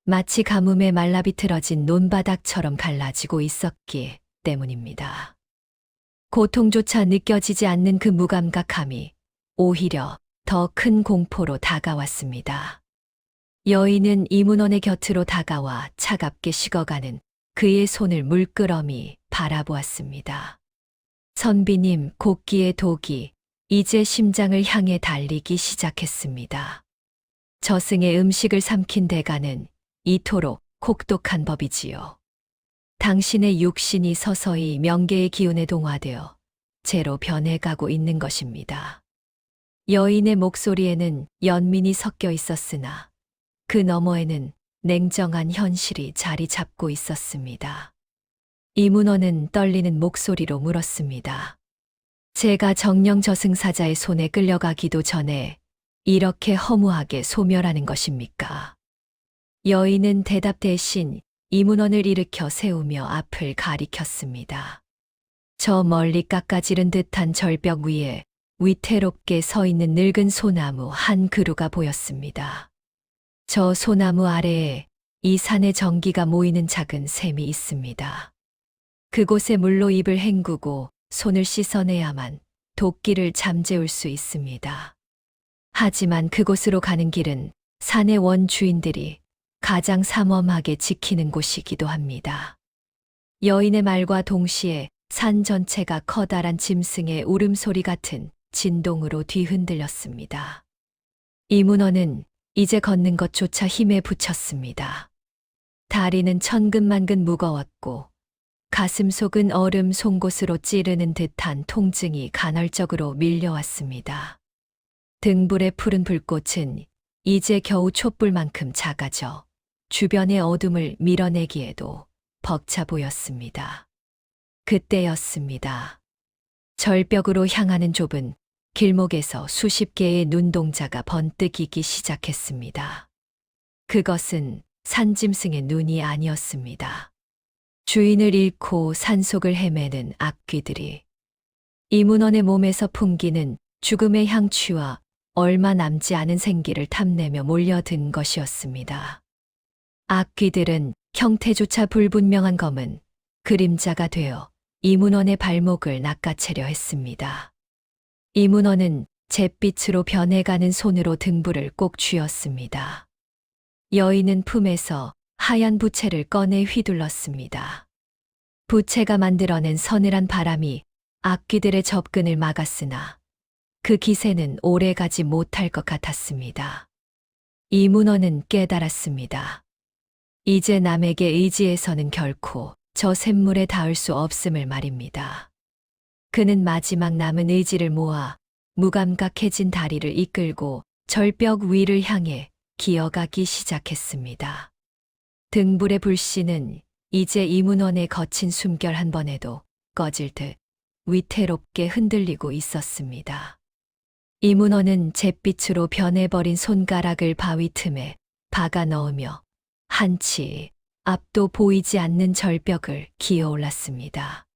마치 가뭄에 말라비틀어진 논바닥처럼 갈라지고 있었기 때문입니다. 고통조차 느껴지지 않는 그 무감각함이 오히려 더 큰 공포로 다가왔습니다. 여인은 이문원의 곁으로 다가와 차갑게 식어가는 그의 손을 물끄러미 바라보았습니다. 선비님, 곡기의 독이 이제 심장을 향해 달리기 시작했습니다. 저승의 음식을 삼킨 대가는 이토록 혹독한 법이지요. 당신의 육신이 서서히 명계의 기운에 동화되어 죄로 변해가고 있는 것입니다. 여인의 목소리에는 연민이 섞여 있었으나 그 너머에는 냉정한 현실이 자리 잡고 있었습니다. 이문호는 떨리는 목소리로 물었습니다. 제가 정령 저승사자의 손에 끌려가기도 전에 이렇게 허무하게 소멸하는 것입니까? 여인은 대답 대신 이문원을 일으켜 세우며 앞을 가리켰습니다. 저 멀리 깎아지른 듯한 절벽 위에 위태롭게 서 있는 늙은 소나무 한 그루가 보였습니다. 저 소나무 아래에 이 산의 전기가 모이는 작은 샘이 있습니다. 그곳에 물로 입을 헹구고 손을 씻어내야만 도끼를 잠재울 수 있습니다. 하지만 그곳으로 가는 길은 산의 원주인들이 가장 삼엄하게 지키는 곳이기도 합니다. 여인의 말과 동시에 산 전체가 커다란 짐승의 울음소리 같은 진동으로 뒤흔들렸습니다. 이문호는 이제 걷는 것조차 힘에 부쳤습니다. 다리는 천근만근 무거웠고 가슴 속은 얼음 송곳으로 찌르는 듯한 통증이 간헐적으로 밀려왔습니다. 등불의 푸른 불꽃은 이제 겨우 촛불만큼 작아져 주변의 어둠을 밀어내기에도 벅차 보였습니다. 그때였습니다. 절벽으로 향하는 좁은 길목에서 수십 개의 눈동자가 번뜩이기 시작했습니다. 그것은 산짐승의 눈이 아니었습니다. 주인을 잃고 산속을 헤매는 악귀들이 이문원의 몸에서 풍기는 죽음의 향취와 얼마 남지 않은 생기를 탐내며 몰려든 것이었습니다. 악귀들은 형태조차 불분명한 검은 그림자가 되어 이문원의 발목을 낚아채려 했습니다. 이문원은 잿빛으로 변해가는 손으로 등불을 꼭 쥐었습니다. 여인은 품에서 하얀 부채를 꺼내 휘둘렀습니다. 부채가 만들어낸 서늘한 바람이 악귀들의 접근을 막았으나 그 기세는 오래가지 못할 것 같았습니다. 이문호는 깨달았습니다. 이제 남에게 의지해서는 결코 저 샘물에 닿을 수 없음을 말입니다. 그는 마지막 남은 의지를 모아 무감각해진 다리를 이끌고 절벽 위를 향해 기어가기 시작했습니다. 등불의 불씨는 이제 이문원의 거친 숨결 한 번에도 꺼질 듯 위태롭게 흔들리고 있었습니다. 이문원은 잿빛으로 변해버린 손가락을 바위 틈에 박아 넣으며 한치 앞도 보이지 않는 절벽을 기어 올랐습니다.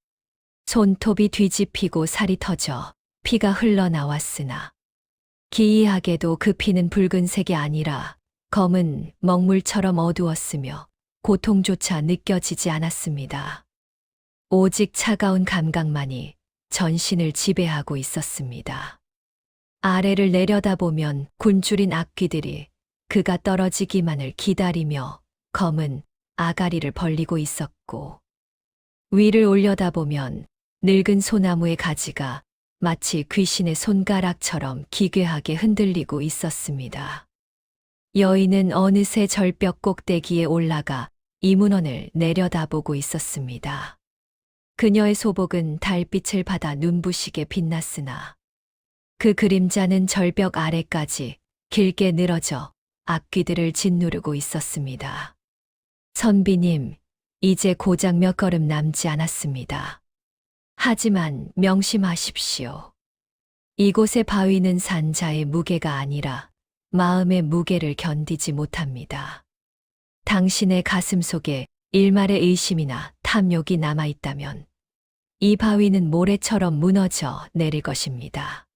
손톱이 뒤집히고 살이 터져 피가 흘러나왔으나 기이하게도 그 피는 붉은색이 아니라 검은 먹물처럼 어두웠으며 고통조차 느껴지지 않았습니다. 오직 차가운 감각만이 전신을 지배하고 있었습니다. 아래를 내려다보면 굶주린 악귀들이 그가 떨어지기만을 기다리며 검은 아가리를 벌리고 있었고, 위를 올려다보면 늙은 소나무의 가지가 마치 귀신의 손가락처럼 기괴하게 흔들리고 있었습니다. 여인은 어느새 절벽 꼭대기에 올라가 이문원을 내려다보고 있었습니다. 그녀의 소복은 달빛을 받아 눈부시게 빛났으나 그 그림자는 절벽 아래까지 길게 늘어져 악귀들을 짓누르고 있었습니다. 선비님, 이제 고작 몇 걸음 남지 않았습니다. 하지만 명심하십시오. 이곳의 바위는 산자의 무게가 아니라 마음의 무게를 견디지 못합니다. 당신의 가슴 속에 일말의 의심이나 탐욕이 남아있다면 이 바위는 모래처럼 무너져 내릴 것입니다.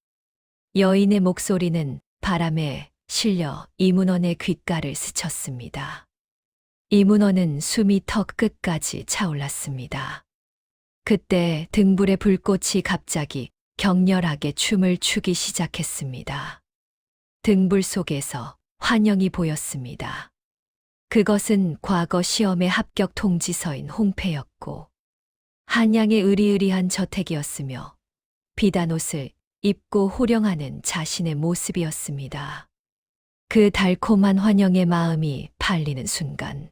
여인의 목소리는 바람에 실려 이문원의 귓가를 스쳤습니다. 이문원은 숨이 턱 끝까지 차올랐습니다. 그때 등불의 불꽃이 갑자기 격렬하게 춤을 추기 시작했습니다. 등불 속에서 환영이 보였습니다. 그것은 과거 시험에 합격 통지서인 홍패였고 한양의 으리으리한 저택이었으며 비단 옷을 입고 호령하는 자신의 모습이었습니다. 그 달콤한 환영의 마음이 팔리는 순간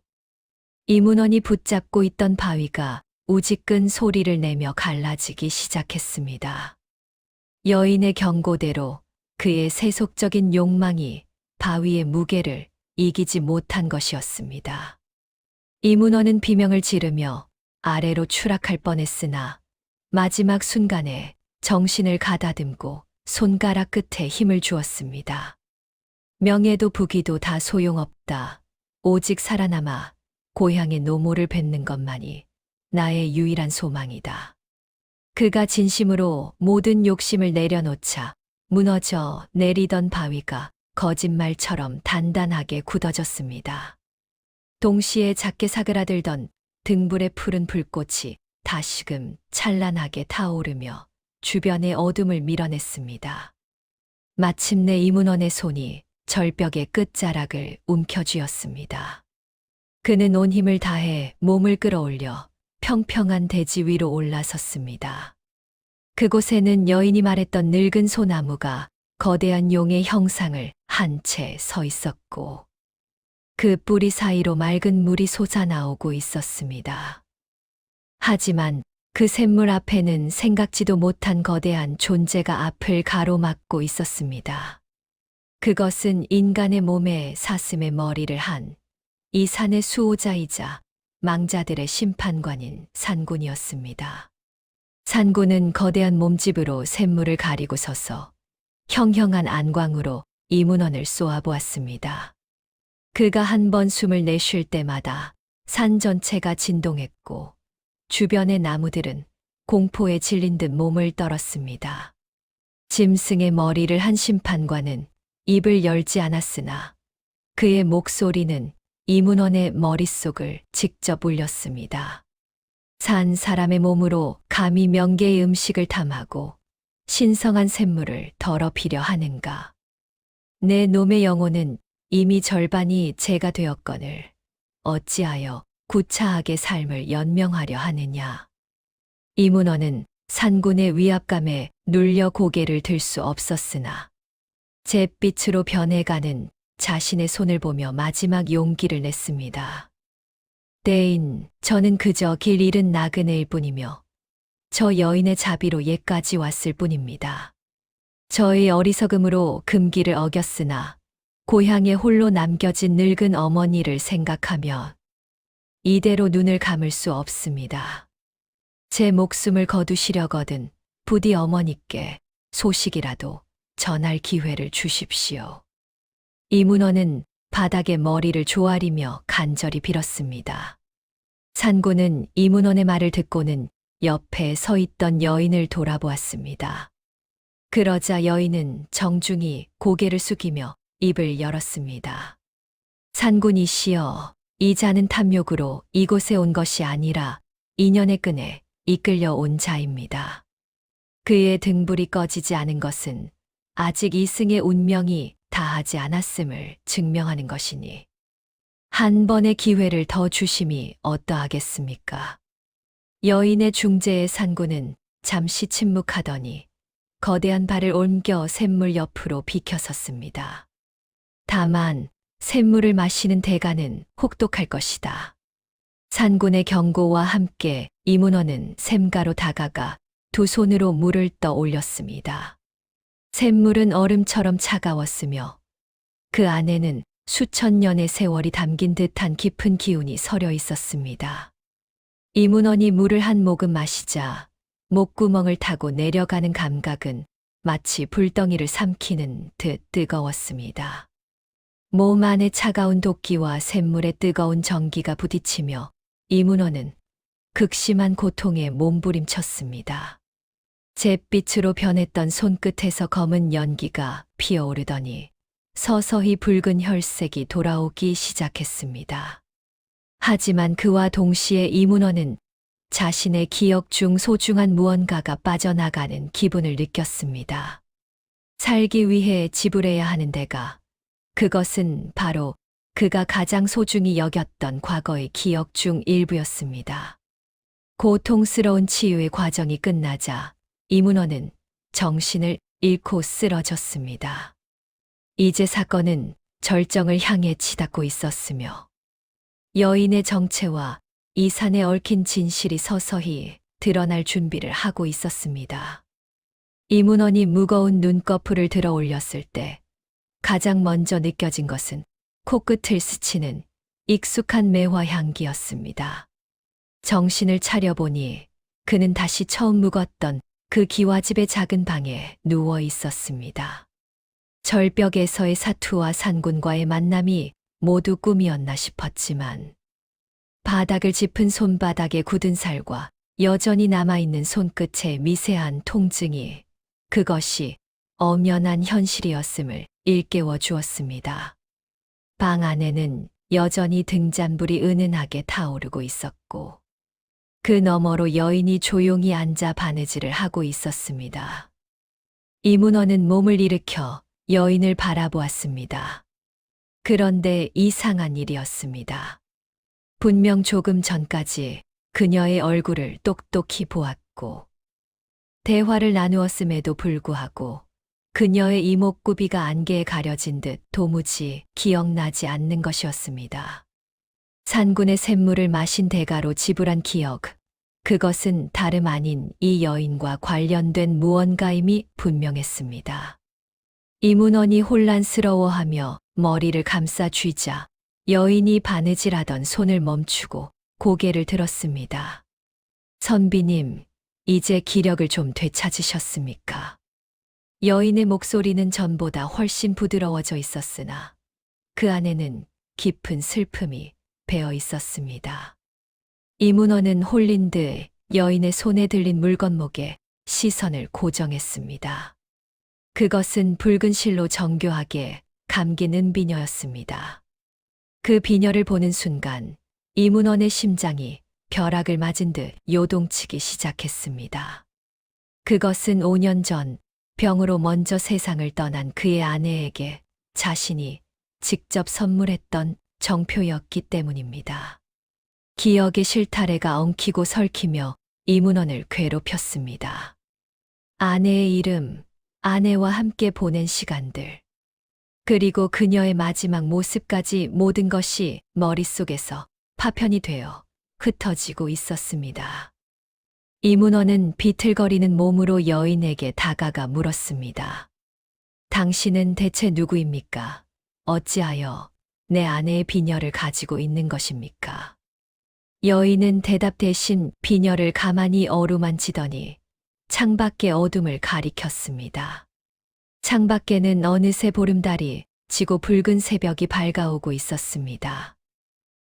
이문원이 붙잡고 있던 바위가 우지끈 소리를 내며 갈라지기 시작했습니다. 여인의 경고대로 그의 세속적인 욕망이 바위의 무게를 이기지 못한 것이었습니다. 이문원은 비명을 지르며 아래로 추락할 뻔했으나 마지막 순간에 정신을 가다듬고 손가락 끝에 힘을 주었습니다. 명예도 부귀도 다 소용없다. 오직 살아남아 고향의 노모를 뵙는 것만이 나의 유일한 소망이다. 그가 진심으로 모든 욕심을 내려놓자 무너져 내리던 바위가 거짓말처럼 단단하게 굳어졌습니다. 동시에 작게 사그라들던 등불의 푸른 불꽃이 다시금 찬란하게 타오르며 주변의 어둠을 밀어냈습니다. 마침내 이문원의 손이 절벽의 끝자락을 움켜쥐었습니다. 그는 온 힘을 다해 몸을 끌어올려 평평한 대지 위로 올라섰습니다. 그곳에는 여인이 말했던 늙은 소나무가 거대한 용의 형상을 한 채 서 있었고 그 뿌리 사이로 맑은 물이 솟아나오고 있었습니다. 하지만 그 샘물 앞에는 생각지도 못한 거대한 존재가 앞을 가로막고 있었습니다. 그것은 인간의 몸에 사슴의 머리를 한 이 산의 수호자이자 망자들의 심판관인 산군이었습니다. 산군은 거대한 몸집으로 샘물을 가리고 서서 형형한 안광으로 이문원을 쏘아보았습니다. 그가 한 번 숨을 내쉴 때마다 산 전체가 진동했고 주변의 나무들은 공포에 질린 듯 몸을 떨었습니다. 짐승의 머리를 한 심판관은 입을 열지 않았으나 그의 목소리는 이문원의 머릿속을 직접 울렸습니다. 산 사람의 몸으로 감히 명계의 음식을 탐하고 신성한 샘물을 더럽히려 하는가. 내 놈의 영혼은 이미 절반이 죄가 되었거늘 어찌하여 구차하게 삶을 연명하려 하느냐. 이문원은 산군의 위압감에 눌려 고개를 들 수 없었으나 잿빛으로 변해가는 자신의 손을 보며 마지막 용기를 냈습니다. 대인, 저는 그저 길 잃은 나그네일 뿐이며 저 여인의 자비로 예까지 왔을 뿐입니다. 저의 어리석음으로 금기를 어겼으나 고향에 홀로 남겨진 늙은 어머니를 생각하며 이대로 눈을 감을 수 없습니다. 제 목숨을 거두시려거든 부디 어머니께 소식이라도 전할 기회를 주십시오. 이문원은 바닥에 머리를 조아리며 간절히 빌었습니다. 산군은 이문원의 말을 듣고는 옆에 서 있던 여인을 돌아보았습니다. 그러자 여인은 정중히 고개를 숙이며 입을 열었습니다. 산군이시여, 이 자는 탐욕으로 이곳에 온 것이 아니라 인연의 끈에 이끌려 온 자입니다. 그의 등불이 꺼지지 않은 것은 아직 이승의 운명이 다하지 않았음을 증명하는 것이니 한 번의 기회를 더 주심이 어떠하겠습니까? 여인의 중재의 산군은 잠시 침묵하더니 거대한 발을 옮겨 샘물 옆으로 비켜섰습니다. 다만 샘물을 마시는 대가는 혹독할 것이다. 산군의 경고와 함께 이문원은 샘가로 다가가 두 손으로 물을 떠 올렸습니다. 샘물은 얼음처럼 차가웠으며 그 안에는 수천 년의 세월이 담긴 듯한 깊은 기운이 서려 있었습니다. 이문원이 물을 한 모금 마시자 목구멍을 타고 내려가는 감각은 마치 불덩이를 삼키는 듯 뜨거웠습니다. 몸 안에 차가운 도끼와 샘물의 뜨거운 전기가 부딪히며 이문원은 극심한 고통에 몸부림쳤습니다. 잿빛으로 변했던 손끝에서 검은 연기가 피어오르더니 서서히 붉은 혈색이 돌아오기 시작했습니다. 하지만 그와 동시에 이문원은 자신의 기억 중 소중한 무언가가 빠져나가는 기분을 느꼈습니다. 살기 위해 지불해야 하는 대가, 그것은 바로 그가 가장 소중히 여겼던 과거의 기억 중 일부였습니다. 고통스러운 치유의 과정이 끝나자 이문호는 정신을 잃고 쓰러졌습니다. 이제 사건은 절정을 향해 치닫고 있었으며 여인의 정체와 이 산에 얽힌 진실이 서서히 드러날 준비를 하고 있었습니다. 이문원이 무거운 눈꺼풀을 들어 올렸을 때 가장 먼저 느껴진 것은 코끝을 스치는 익숙한 매화 향기였습니다. 정신을 차려보니 그는 다시 처음 묵었던 그 기와집의 작은 방에 누워 있었습니다. 절벽에서의 사투와 산군과의 만남이 모두 꿈이었나 싶었지만 바닥을 짚은 손바닥의 굳은 살과 여전히 남아있는 손끝의 미세한 통증이 그것이 엄연한 현실이었음을 일깨워 주었습니다. 방 안에는 여전히 등잔불이 은은하게 타오르고 있었고 그 너머로 여인이 조용히 앉아 바느질을 하고 있었습니다. 이문호는 몸을 일으켜 여인을 바라보았습니다. 그런데 이상한 일이었습니다. 분명 조금 전까지 그녀의 얼굴을 똑똑히 보았고 대화를 나누었음에도 불구하고 그녀의 이목구비가 안개에 가려진 듯 도무지 기억나지 않는 것이었습니다. 산군의 샘물을 마신 대가로 지불한 기억, 그것은 다름 아닌 이 여인과 관련된 무언가임이 분명했습니다. 이문원이 혼란스러워하며 머리를 감싸 쥐자 여인이 바느질하던 손을 멈추고 고개를 들었습니다. 선비님, 이제 기력을 좀 되찾으셨습니까? 여인의 목소리는 전보다 훨씬 부드러워져 있었으나 그 안에는 깊은 슬픔이 배어 있었습니다. 이문호는 홀린 듯 여인의 손에 들린 물건목에 시선을 고정했습니다. 그것은 붉은 실로 정교하게 감긴 은비녀였습니다. 그 비녀를 보는 순간 이문원의 심장이 벼락을 맞은 듯 요동치기 시작했습니다. 그것은 5년 전 병으로 먼저 세상을 떠난 그의 아내에게 자신이 직접 선물했던 정표였기 때문입니다. 기억의 실타래가 엉키고 설키며 이문원을 괴롭혔습니다. 아내의 이름, 아내와 함께 보낸 시간들, 그리고 그녀의 마지막 모습까지 모든 것이 머릿속에서 파편이 되어 흩어지고 있었습니다. 이문호는 비틀거리는 몸으로 여인에게 다가가 물었습니다. 당신은 대체 누구입니까? 어찌하여 내 아내의 비녀를 가지고 있는 것입니까? 여인은 대답 대신 비녀를 가만히 어루만지더니 창밖의 어둠을 가리켰습니다. 창밖에는 어느새 보름달이 지고 붉은 새벽이 밝아오고 있었습니다.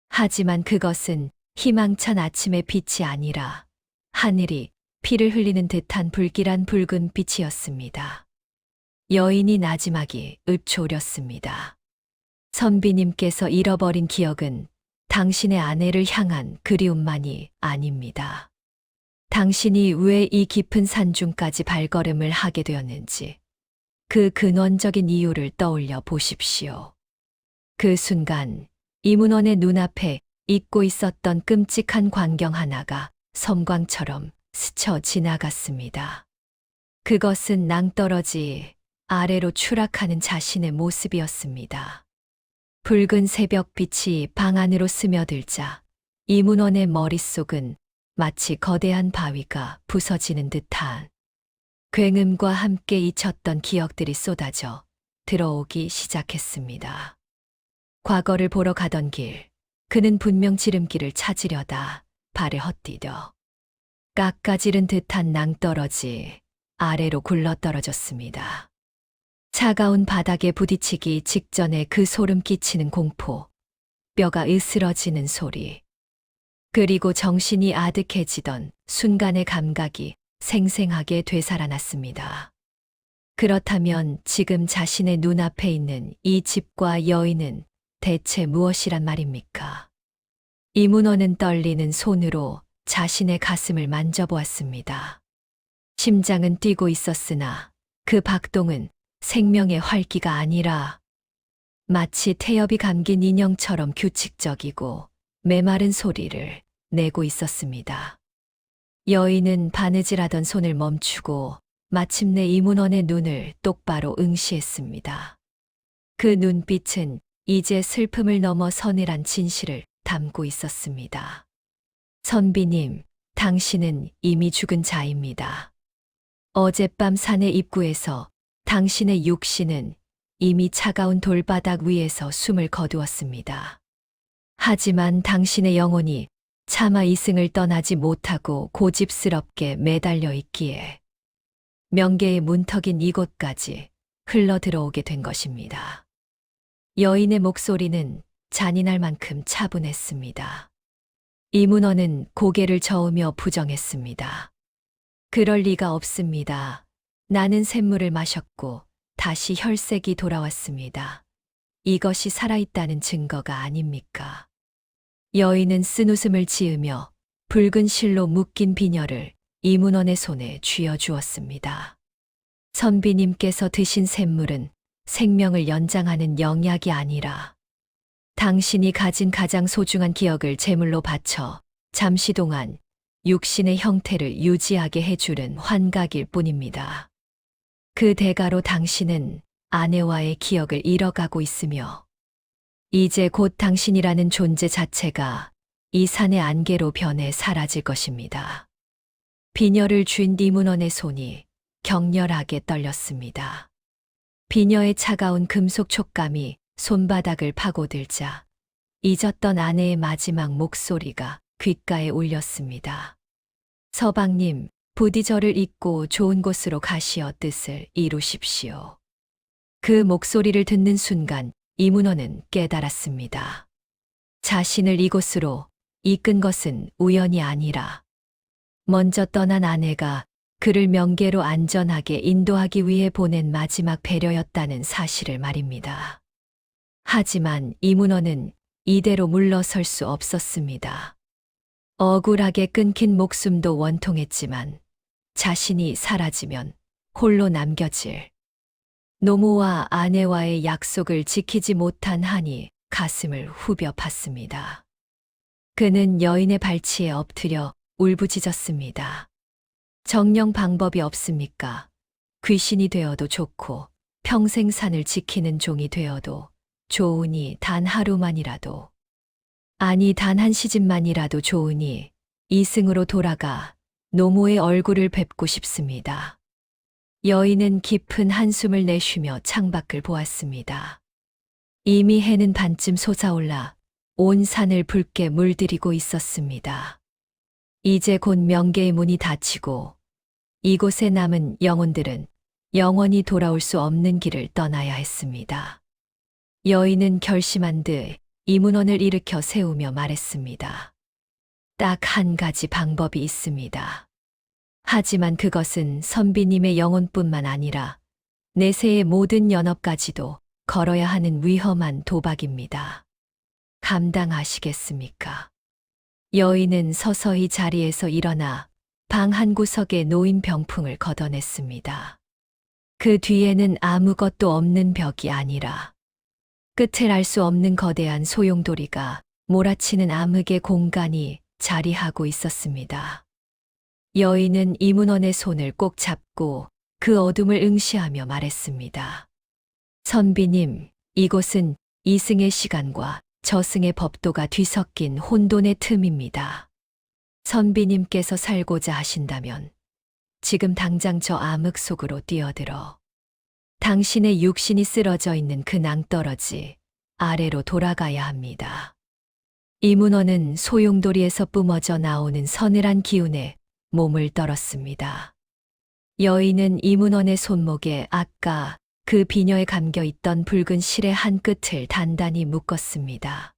하지만 그것은 희망찬 아침의 빛이 아니라 하늘이 피를 흘리는 듯한 불길한 붉은 빛이었습니다. 여인이 나지막이 읊조렸습니다. 선비님께서 잃어버린 기억은 당신의 아내를 향한 그리움만이 아닙니다. 당신이 왜 이 깊은 산중까지 발걸음을 하게 되었는지 그 근원적인 이유를 떠올려 보십시오. 그 순간 이문원의 눈앞에 잊고 있었던 끔찍한 광경 하나가 섬광처럼 스쳐 지나갔습니다. 그것은 낭떠러지 아래로 추락하는 자신의 모습이었습니다. 붉은 새벽빛이 방 안으로 스며들자 이문원의 머릿속은 마치 거대한 바위가 부서지는 듯한 굉음과 함께 잊혔던 기억들이 쏟아져 들어오기 시작했습니다. 과거를 보러 가던 길, 그는 분명 지름길을 찾으려다 발을 헛디뎌 깎아지른 듯한 낭떠러지 아래로 굴러떨어졌습니다. 차가운 바닥에 부딪히기 직전에 그 소름 끼치는 공포, 뼈가 으스러지는 소리, 그리고 정신이 아득해지던 순간의 감각이 생생하게 되살아났습니다. 그렇다면 지금 자신의 눈앞에 있는 이 집과 여인은 대체 무엇이란 말입니까? 이문호는 떨리는 손으로 자신의 가슴을 만져보았습니다. 심장은 뛰고 있었으나 그 박동은 생명의 활기가 아니라 마치 태엽이 감긴 인형처럼 규칙적이고 메마른 소리를 내고 있었습니다. 여인은 바느질하던 손을 멈추고 마침내 이문원의 눈을 똑바로 응시했습니다. 그 눈빛은 이제 슬픔을 넘어 서늘한 진실을 담고 있었습니다. 선비님, 당신은 이미 죽은 자입니다. 어젯밤 산의 입구에서 당신의 육신은 이미 차가운 돌바닥 위에서 숨을 거두었습니다. 하지만 당신의 영혼이 차마 이승을 떠나지 못하고 고집스럽게 매달려 있기에 명계의 문턱인 이곳까지 흘러 들어오게 된 것입니다. 여인의 목소리는 잔인할 만큼 차분했습니다. 이문원은 고개를 저으며 부정했습니다. 그럴 리가 없습니다. 나는 샘물을 마셨고 다시 혈색이 돌아왔습니다. 이것이 살아있다는 증거가 아닙니까? 여인은 쓴웃음을 지으며 붉은 실로 묶인 비녀를 이문원의 손에 쥐어주었습니다. 선비님께서 드신 샘물은 생명을 연장하는 영약이 아니라 당신이 가진 가장 소중한 기억을 제물로 바쳐 잠시 동안 육신의 형태를 유지하게 해주는 환각일 뿐입니다. 그 대가로 당신은 아내와의 기억을 잃어가고 있으며 이제 곧 당신이라는 존재 자체가 이 산의 안개로 변해 사라질 것입니다. 비녀를 쥔 이문원의 손이 격렬하게 떨렸습니다. 비녀의 차가운 금속 촉감이 손바닥을 파고들자 잊었던 아내의 마지막 목소리가 귓가에 울렸습니다. 서방님, 부디 저를 잊고 좋은 곳으로 가시어 뜻을 이루십시오. 그 목소리를 듣는 순간 이문원은 깨달았습니다. 자신을 이곳으로 이끈 것은 우연이 아니라 먼저 떠난 아내가 그를 명계로 안전하게 인도하기 위해 보낸 마지막 배려였다는 사실을 말입니다. 하지만 이문원은 이대로 물러설 수 없었습니다. 억울하게 끊긴 목숨도 원통했지만 자신이 사라지면 홀로 남겨질 노모와 아내와의 약속을 지키지 못한 한이 가슴을 후벼 팠습니다. 그는 여인의 발치에 엎드려 울부짖었습니다. 정령 방법이 없습니까? 귀신이 되어도 좋고 평생 산을 지키는 종이 되어도 좋으니 단 하루만이라도, 아니 단 한 시즌만이라도 좋으니 이승으로 돌아가 노모의 얼굴을 뵙고 싶습니다. 여인은 깊은 한숨을 내쉬며 창밖을 보았습니다. 이미 해는 반쯤 솟아올라 온 산을 붉게 물들이고 있었습니다. 이제 곧 명계의 문이 닫히고 이곳에 남은 영혼들은 영원히 돌아올 수 없는 길을 떠나야 했습니다. 여인은 결심한 듯 이문원을 일으켜 세우며 말했습니다. 딱 한 가지 방법이 있습니다. 하지만 그것은 선비님의 영혼뿐만 아니라 내세의 모든 연업까지도 걸어야 하는 위험한 도박입니다. 감당하시겠습니까? 여인은 서서히 자리에서 일어나 방 한 구석에 놓인 병풍을 걷어냈습니다. 그 뒤에는 아무것도 없는 벽이 아니라 끝을 알 수 없는 거대한 소용돌이가 몰아치는 암흑의 공간이 자리하고 있었습니다. 여인은 이문원의 손을 꼭 잡고 그 어둠을 응시하며 말했습니다. 선비님, 이곳은 이승의 시간과 저승의 법도가 뒤섞인 혼돈의 틈입니다. 선비님께서 살고자 하신다면 지금 당장 저 암흑 속으로 뛰어들어 당신의 육신이 쓰러져 있는 그 낭떠러지 아래로 돌아가야 합니다. 이문원은 소용돌이에서 뿜어져 나오는 서늘한 기운에 몸을 떨었습니다. 여인은 이문원의 손목에 아까 그 비녀에 감겨 있던 붉은 실의 한 끝을 단단히 묶었습니다.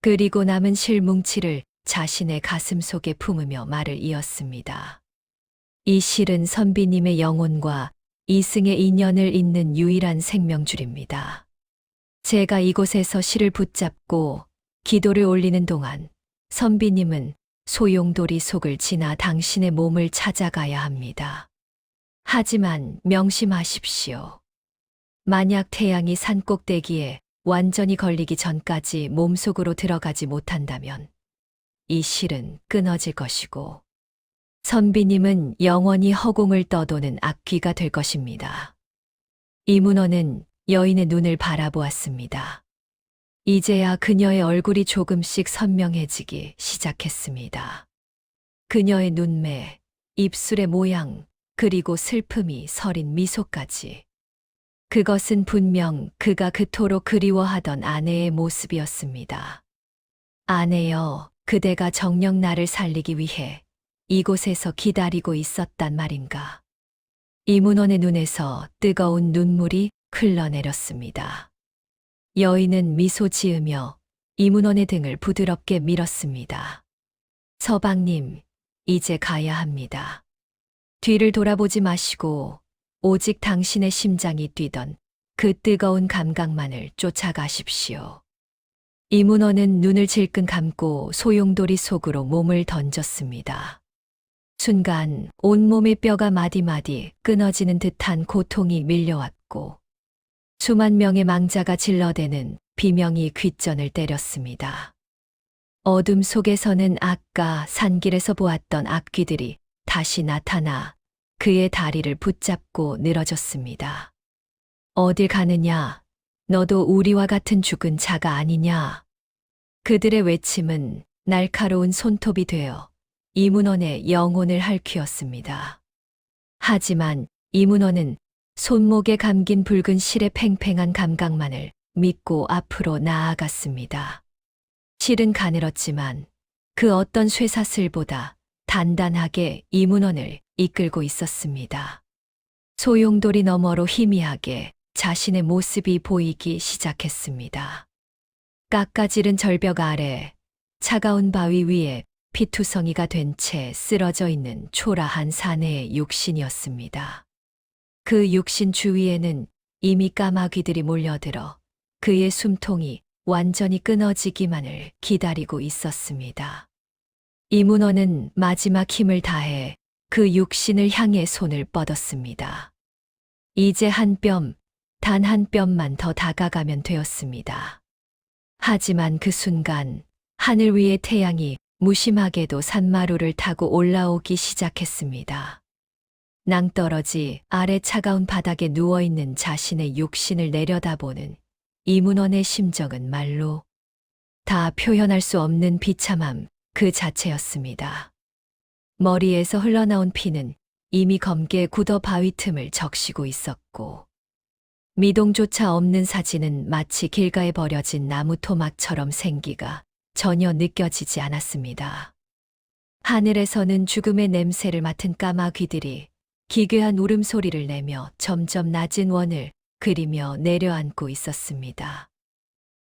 그리고 남은 실 뭉치를 자신의 가슴 속에 품으며 말을 이었습니다. 이 실은 선비님의 영혼과 이승의 인연을 잇는 유일한 생명줄입니다. 제가 이곳에서 실을 붙잡고 기도를 올리는 동안 선비님은 소용돌이 속을 지나 당신의 몸을 찾아가야 합니다. 하지만 명심하십시오. 만약 태양이 산 꼭대기에 완전히 걸리기 전까지 몸속으로 들어가지 못한다면 이 실은 끊어질 것이고 선비님은 영원히 허공을 떠도는 악귀가 될 것입니다. 이문호는 여인의 눈을 바라보았습니다. 이제야 그녀의 얼굴이 조금씩 선명해지기 시작했습니다. 그녀의 눈매, 입술의 모양, 그리고 슬픔이 서린 미소까지. 그것은 분명 그가 그토록 그리워하던 아내의 모습이었습니다. 아내여, 그대가 정녕 나를 살리기 위해 이곳에서 기다리고 있었단 말인가. 이문원의 눈에서 뜨거운 눈물이 흘러내렸습니다. 여인은 미소 지으며 이문원의 등을 부드럽게 밀었습니다. 서방님, 이제 가야 합니다. 뒤를 돌아보지 마시고 오직 당신의 심장이 뛰던 그 뜨거운 감각만을 쫓아가십시오. 이문호는 눈을 질끈 감고 소용돌이 속으로 몸을 던졌습니다. 순간 온몸의 뼈가 마디마디 끊어지는 듯한 고통이 밀려왔고 수만 명의 망자가 질러대는 비명이 귓전을 때렸습니다. 어둠 속에서는 아까 산길에서 보았던 악귀들이 다시 나타나 그의 다리를 붙잡고 늘어졌습니다. 어딜 가느냐? 너도 우리와 같은 죽은 자가 아니냐? 그들의 외침은 날카로운 손톱이 되어 이문원의 영혼을 핥히었습니다. 하지만 이문원은 손목에 감긴 붉은 실의 팽팽한 감각만을 믿고 앞으로 나아갔습니다. 실은 가늘었지만 그 어떤 쇠사슬보다 단단하게 이문원을 이끌고 있었습니다. 소용돌이 너머로 희미하게 자신의 모습이 보이기 시작했습니다. 깎아지른 절벽 아래 차가운 바위 위에 피투성이가 된 채 쓰러져 있는 초라한 사내의 육신이었습니다. 그 육신 주위에는 이미 까마귀들이 몰려들어 그의 숨통이 완전히 끊어지기만을 기다리고 있었습니다. 이문호는 마지막 힘을 다해 그 육신을 향해 손을 뻗었습니다. 이제 한 뼘, 단 한 뼘만 더 다가가면 되었습니다. 하지만 그 순간 하늘 위의 태양이 무심하게도 산마루를 타고 올라오기 시작했습니다. 낭떠러지 아래 차가운 바닥에 누워있는 자신의 육신을 내려다보는 이문원의 심정은 말로 다 표현할 수 없는 비참함 그 자체였습니다. 머리에서 흘러나온 피는 이미 검게 굳어 바위 틈을 적시고 있었고 미동조차 없는 사지는 마치 길가에 버려진 나무 토막처럼 생기가 전혀 느껴지지 않았습니다. 하늘에서는 죽음의 냄새를 맡은 까마귀들이 기괴한 울음소리를 내며 점점 낮은 원을 그리며 내려앉고 있었습니다.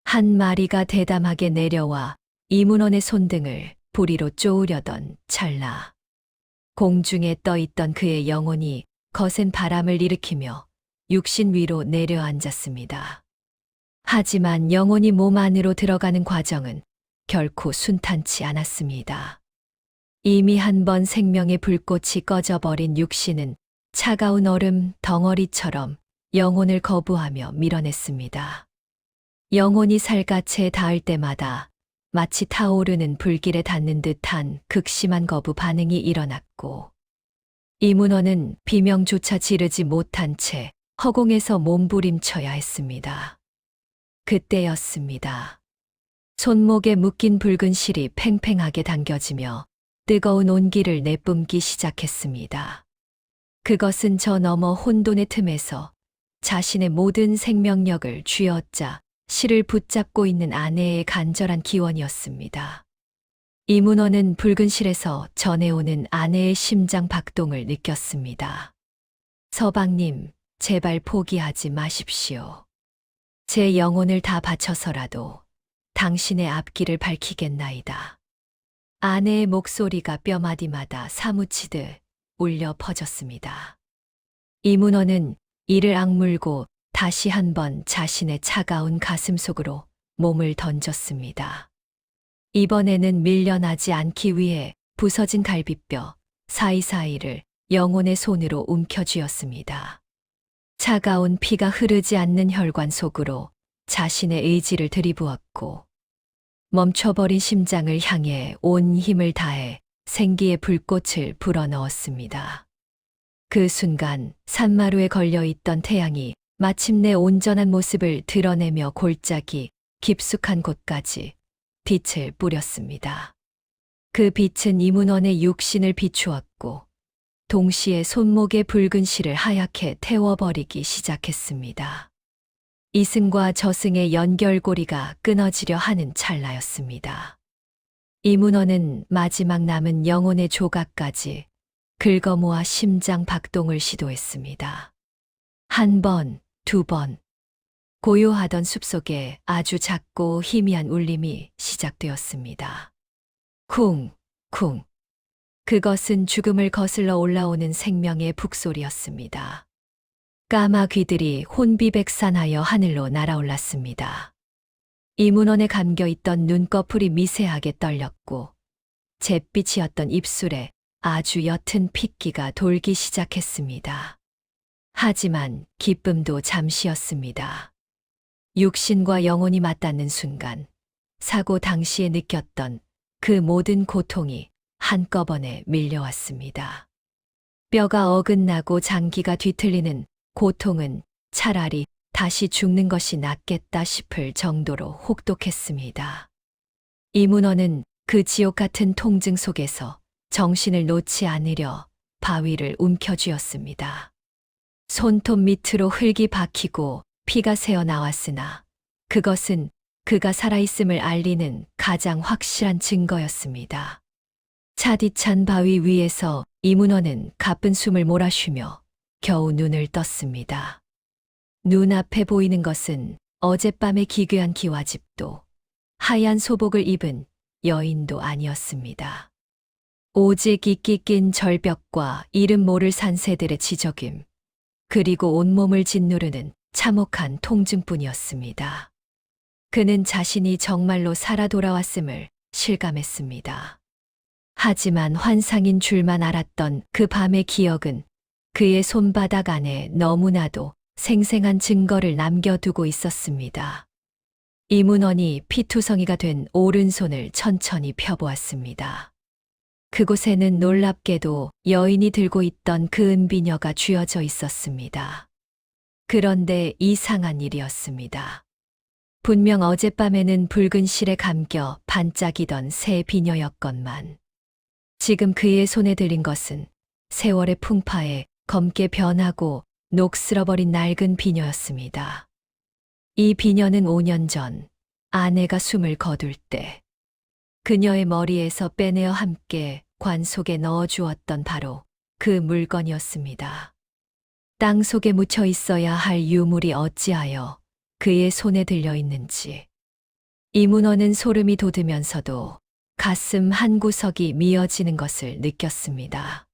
한 마리가 대담하게 내려와 이문원의 손등을 부리로 쪼으려던 찰나. 공중에 떠있던 그의 영혼이 거센 바람을 일으키며 육신 위로 내려앉았습니다. 하지만 영혼이 몸 안으로 들어가는 과정은 결코 순탄치 않았습니다. 이미 한 번 생명의 불꽃이 꺼져버린 육신은 차가운 얼음 덩어리처럼 영혼을 거부하며 밀어냈습니다. 영혼이 살갗에 닿을 때마다 마치 타오르는 불길에 닿는 듯한 극심한 거부 반응이 일어났고 이문호는 비명조차 지르지 못한 채 허공에서 몸부림쳐야 했습니다. 그때였습니다. 손목에 묶인 붉은 실이 팽팽하게 당겨지며 뜨거운 온기를 내뿜기 시작했습니다. 그것은 저 너머 혼돈의 틈에서 자신의 모든 생명력을 쥐어짜 실을 붙잡고 있는 아내의 간절한 기원이었습니다. 이문호는 붉은 실에서 전해오는 아내의 심장 박동을 느꼈습니다. 서방님, 제발 포기하지 마십시오. 제 영혼을 다 바쳐서라도 당신의 앞길을 밝히겠나이다. 아내의 목소리가 뼈마디마다 사무치듯 울려 퍼졌습니다. 이문호는 이를 악물고 다시 한번 자신의 차가운 가슴 속으로 몸을 던졌습니다. 이번에는 밀려나지 않기 위해 부서진 갈비뼈 사이사이를 영혼의 손으로 움켜쥐었습니다. 차가운 피가 흐르지 않는 혈관 속으로 자신의 의지를 들이부었고 멈춰버린 심장을 향해 온 힘을 다해 생기의 불꽃을 불어넣었습니다. 그 순간 산마루에 걸려있던 태양이 마침내 온전한 모습을 드러내며 골짜기 깊숙한 곳까지 빛을 뿌렸습니다. 그 빛은 이문원의 육신을 비추었고 동시에 손목의 붉은 실을 하얗게 태워버리기 시작했습니다. 이승과 저승의 연결고리가 끊어지려 하는 찰나였습니다. 이문원은 마지막 남은 영혼의 조각까지 긁어모아 심장 박동을 시도했습니다. 한 번, 두 번. 고요하던 숲속에 아주 작고 희미한 울림이 시작되었습니다. 쿵, 쿵. 그것은 죽음을 거슬러 올라오는 생명의 북소리였습니다. 까마 귀들이 혼비백산하여 하늘로 날아올랐습니다. 이문원에 감겨있던 눈꺼풀이 미세하게 떨렸고 잿빛이었던 입술에 아주 옅은 핏기가 돌기 시작했습니다. 하지만 기쁨도 잠시였습니다. 육신과 영혼이 맞닿는 순간 사고 당시에 느꼈던 그 모든 고통이 한꺼번에 밀려왔습니다. 뼈가 어긋나고 장기가 뒤틀리는 고통은 차라리 다시 죽는 것이 낫겠다 싶을 정도로 혹독했습니다. 이문원은 그 지옥 같은 통증 속에서 정신을 놓지 않으려 바위를 움켜쥐었습니다. 손톱 밑으로 흙이 박히고 피가 새어나왔으나 그것은 그가 살아있음을 알리는 가장 확실한 증거였습니다. 차디찬 바위 위에서 이문원은 가쁜 숨을 몰아쉬며 겨우 눈을 떴습니다. 눈앞에 보이는 것은 어젯밤의 기괴한 기와집도 하얀 소복을 입은 여인도 아니었습니다. 오직 이끼 낀 절벽과 이름 모를 산새들의 지저귐, 그리고 온몸을 짓누르는 참혹한 통증뿐이었습니다. 그는 자신이 정말로 살아 돌아왔음을 실감했습니다. 하지만 환상인 줄만 알았던 그 밤의 기억은 그의 손바닥 안에 너무나도 생생한 증거를 남겨두고 있었습니다. 이문원이 피투성이가 된 오른손을 천천히 펴보았습니다. 그곳에는 놀랍게도 여인이 들고 있던 그 은비녀가 쥐어져 있었습니다. 그런데 이상한 일이었습니다. 분명 어젯밤에는 붉은 실에 감겨 반짝이던 새 비녀였건만 지금 그의 손에 들린 것은 세월의 풍파에 검게 변하고 녹슬어버린 낡은 비녀였습니다. 이 비녀는 5년 전 아내가 숨을 거둘 때 그녀의 머리에서 빼내어 함께 관 속에 넣어주었던 바로 그 물건이었습니다. 땅 속에 묻혀 있어야 할 유물이 어찌하여 그의 손에 들려 있는지 이문원은 소름이 돋으면서도 가슴 한 구석이 미어지는 것을 느꼈습니다.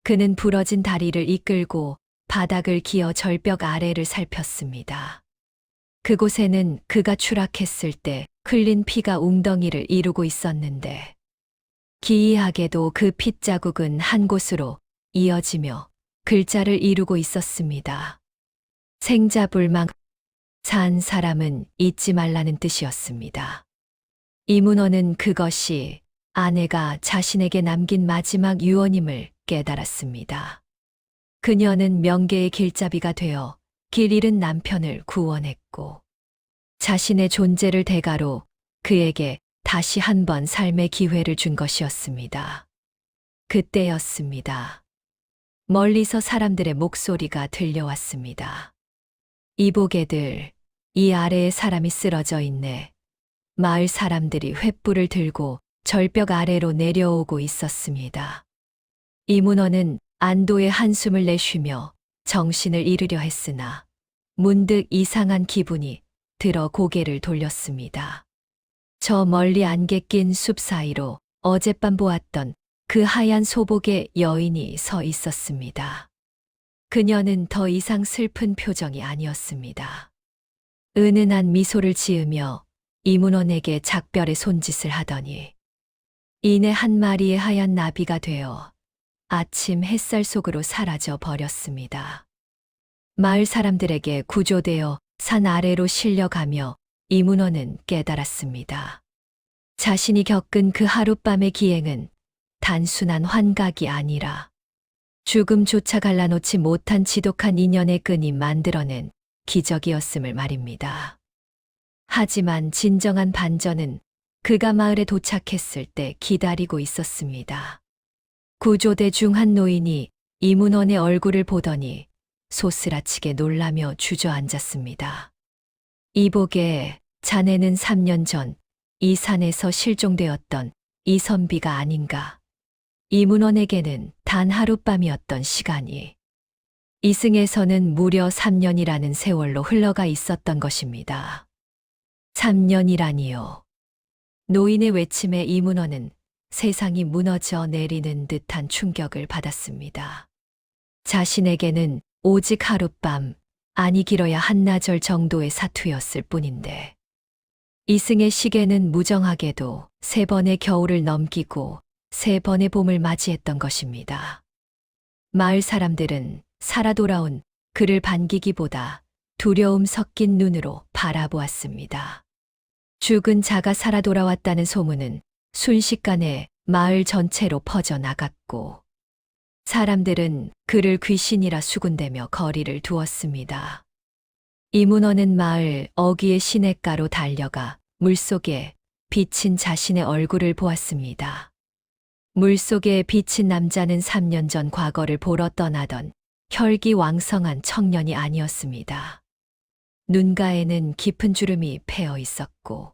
그는 부러진 다리를 이끌고 바닥을 기어 절벽 아래를 살폈습니다. 그곳에는 그가 추락했을 때 흘린 피가 웅덩이를 이루고 있었는데 기이하게도 그 핏자국은 한 곳으로 이어지며 글자를 이루고 있었습니다. 생자불망, 산 사람은 잊지 말라는 뜻이었습니다. 이문원은 그것이 아내가 자신에게 남긴 마지막 유언임을 깨달았습니다. 그녀는 명계의 길잡이가 되어 길 잃은 남편을 구원했고 자신의 존재를 대가로 그에게 다시 한 번 삶의 기회를 준 것이었습니다. 그때였습니다. 멀리서 사람들의 목소리가 들려왔습니다. 이보게들, 이 아래에 사람이 쓰러져 있네. 마을 사람들이 횃불을 들고 절벽 아래로 내려오고 있었습니다. 이문원은 안도의 한숨을 내쉬며 정신을 잃으려 했으나 문득 이상한 기분이 들어 고개를 돌렸습니다. 저 멀리 안개 낀 숲 사이로 어젯밤 보았던 그 하얀 소복의 여인이 서 있었습니다. 그녀는 더 이상 슬픈 표정이 아니었습니다. 은은한 미소를 지으며 이문원에게 작별의 손짓을 하더니 이내 한 마리의 하얀 나비가 되어 아침 햇살 속으로 사라져 버렸습니다. 마을 사람들에게 구조되어 산 아래로 실려가며 이문호는 깨달았습니다. 자신이 겪은 그 하룻밤의 기행은 단순한 환각이 아니라 죽음조차 갈라놓지 못한 지독한 인연의 끈이 만들어낸 기적이었음을 말입니다. 하지만 진정한 반전은 그가 마을에 도착했을 때 기다리고 있었습니다. 구조대 중 한 노인이 이문원의 얼굴을 보더니 소스라치게 놀라며 주저앉았습니다. 이복에 자네는 3년 전 이 산에서 실종되었던 이선비가 아닌가. 이문원에게는 단 하룻밤이었던 시간이 이승에서는 무려 3년이라는 세월로 흘러가 있었던 것입니다. 3년이라니요. 노인의 외침에 이문원은 세상이 무너져 내리는 듯한 충격을 받았습니다. 자신에게는 오직 하룻밤, 아니 길어야 한나절 정도의 사투였을 뿐인데 이승의 시계는 무정하게도 3번의 겨울을 넘기고 3번의 봄을 맞이했던 것입니다. 마을 사람들은 살아 돌아온 그를 반기기보다 두려움 섞인 눈으로 바라보았습니다. 죽은 자가 살아 돌아왔다는 소문은 순식간에 마을 전체로 퍼져나갔고 사람들은 그를 귀신이라 수군대며 거리를 두었습니다. 이문호는 마을 어귀의 시냇가로 달려가 물속에 비친 자신의 얼굴을 보았습니다. 물속에 비친 남자는 3년 전 과거를 보러 떠나던 혈기왕성한 청년이 아니었습니다. 눈가에는 깊은 주름이 패어 있었고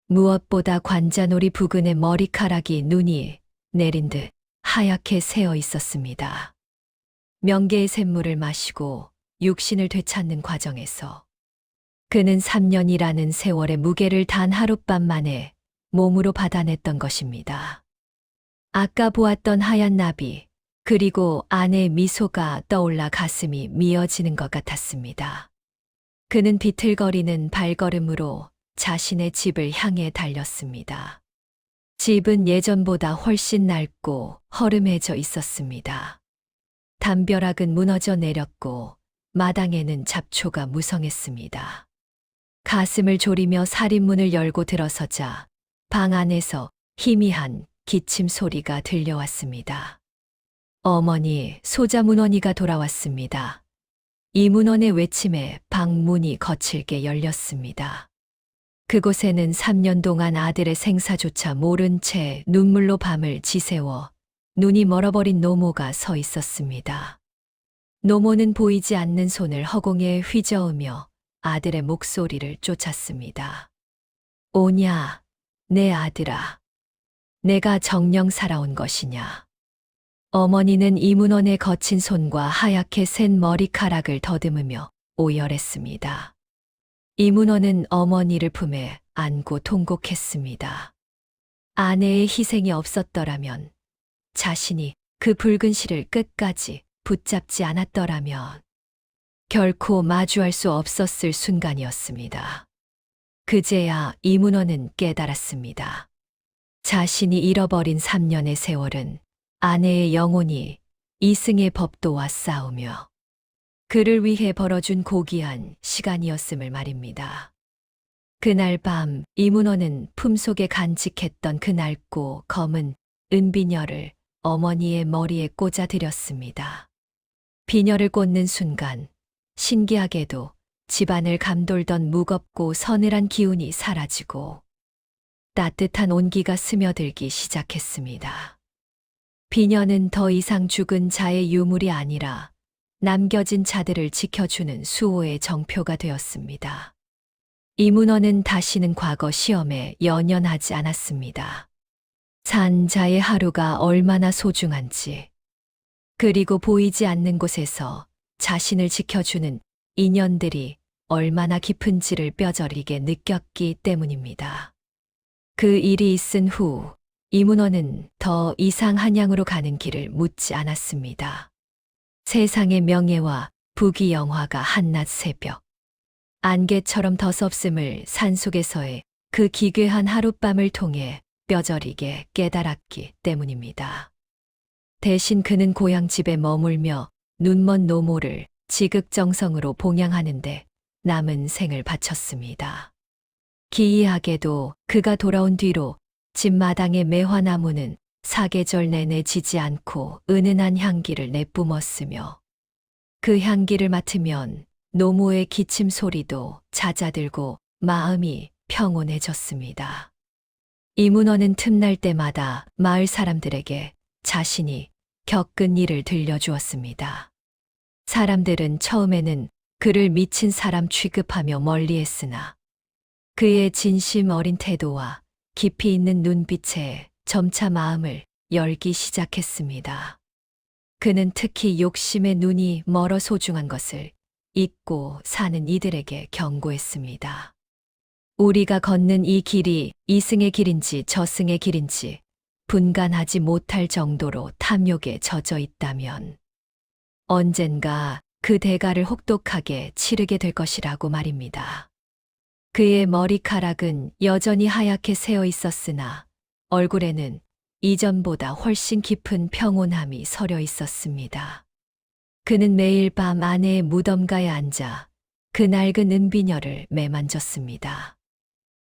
무엇보다 관자놀이 부근의 머리카락이 눈이 내린 듯 하얗게 새어 있었습니다. 명계의 샘물을 마시고 육신을 되찾는 과정에서 그는 3년이라는 세월의 무게를 단 하룻밤 만에 몸으로 받아냈던 것입니다. 아까 보았던 하얀 나비, 그리고 아내의 미소가 떠올라 가슴이 미어지는 것 같았습니다. 그는 비틀거리는 발걸음으로 자신의 집을 향해 달렸습니다. 집은 예전보다 훨씬 낡고 허름해져 있었습니다. 담벼락은 무너져 내렸고 마당에는 잡초가 무성했습니다. 가슴을 졸이며 살인문을 열고 들어서자 방 안에서 희미한 기침 소리가 들려왔습니다. 어머니, 소자 문원이가 돌아왔습니다. 이 문원의 외침에 방문이 거칠게 열렸습니다. 그곳에는 3년 동안 아들의 생사조차 모른 채 눈물로 밤을 지새워 눈이 멀어버린 노모가 서 있었습니다. 노모는 보이지 않는 손을 허공에 휘저으며 아들의 목소리를 쫓았습니다. 오냐, 내 아들아. 내가 정녕 살아온 것이냐. 어머니는 이문원의 거친 손과 하얗게 센 머리카락을 더듬으며 오열했습니다. 이문원은 어머니를 품에 안고 통곡했습니다. 아내의 희생이 없었더라면, 자신이 그 붉은 실을 끝까지 붙잡지 않았더라면, 결코 마주할 수 없었을 순간이었습니다. 그제야 이문원은 깨달았습니다. 자신이 잃어버린 3년의 세월은 아내의 영혼이 이승의 법도와 싸우며 그를 위해 벌어준 고귀한 시간이었음을 말입니다. 그날 밤 이문호는 품속에 간직했던 그 낡고 검은 은비녀를 어머니의 머리에 꽂아드렸습니다. 비녀를 꽂는 순간 신기하게도 집안을 감돌던 무겁고 서늘한 기운이 사라지고 따뜻한 온기가 스며들기 시작했습니다. 비녀는 더 이상 죽은 자의 유물이 아니라 남겨진 자들을 지켜주는 수호의 정표가 되었습니다. 이문호는 다시는 과거 시험에 연연하지 않았습니다. 산 자의 하루가 얼마나 소중한지, 그리고 보이지 않는 곳에서 자신을 지켜주는 인연들이 얼마나 깊은지를 뼈저리게 느꼈기 때문입니다. 그 일이 있은 후 이문호는 더 이상 한양으로 가는 길을 묻지 않았습니다. 세상의 명예와 부귀영화가 한낮 새벽, 안개처럼 더섭음을 산속에서의 그 기괴한 하룻밤을 통해 뼈저리게 깨달았기 때문입니다. 대신 그는 고향집에 머물며 눈먼 노모를 지극정성으로 봉양하는데 남은 생을 바쳤습니다. 기이하게도 그가 돌아온 뒤로 집마당의 매화나무는 사계절 내내 지지 않고 은은한 향기를 내뿜었으며 그 향기를 맡으면 노모의 기침 소리도 잦아들고 마음이 평온해졌습니다. 이문호는 틈날 때마다 마을 사람들에게 자신이 겪은 일을 들려주었습니다. 사람들은 처음에는 그를 미친 사람 취급하며 멀리했으나 그의 진심 어린 태도와 깊이 있는 눈빛에 점차 마음을 열기 시작했습니다. 그는 특히 욕심의 눈이 멀어 소중한 것을 잊고 사는 이들에게 경고했습니다. 우리가 걷는 이 길이 이승의 길인지 저승의 길인지 분간하지 못할 정도로 탐욕에 젖어 있다면 언젠가 그 대가를 혹독하게 치르게 될 것이라고 말입니다. 그의 머리카락은 여전히 하얗게 새어 있었으나 얼굴에는 이전보다 훨씬 깊은 평온함이 서려 있었습니다. 그는 매일 밤 아내의 무덤가에 앉아 그 낡은 은비녀를 매만졌습니다.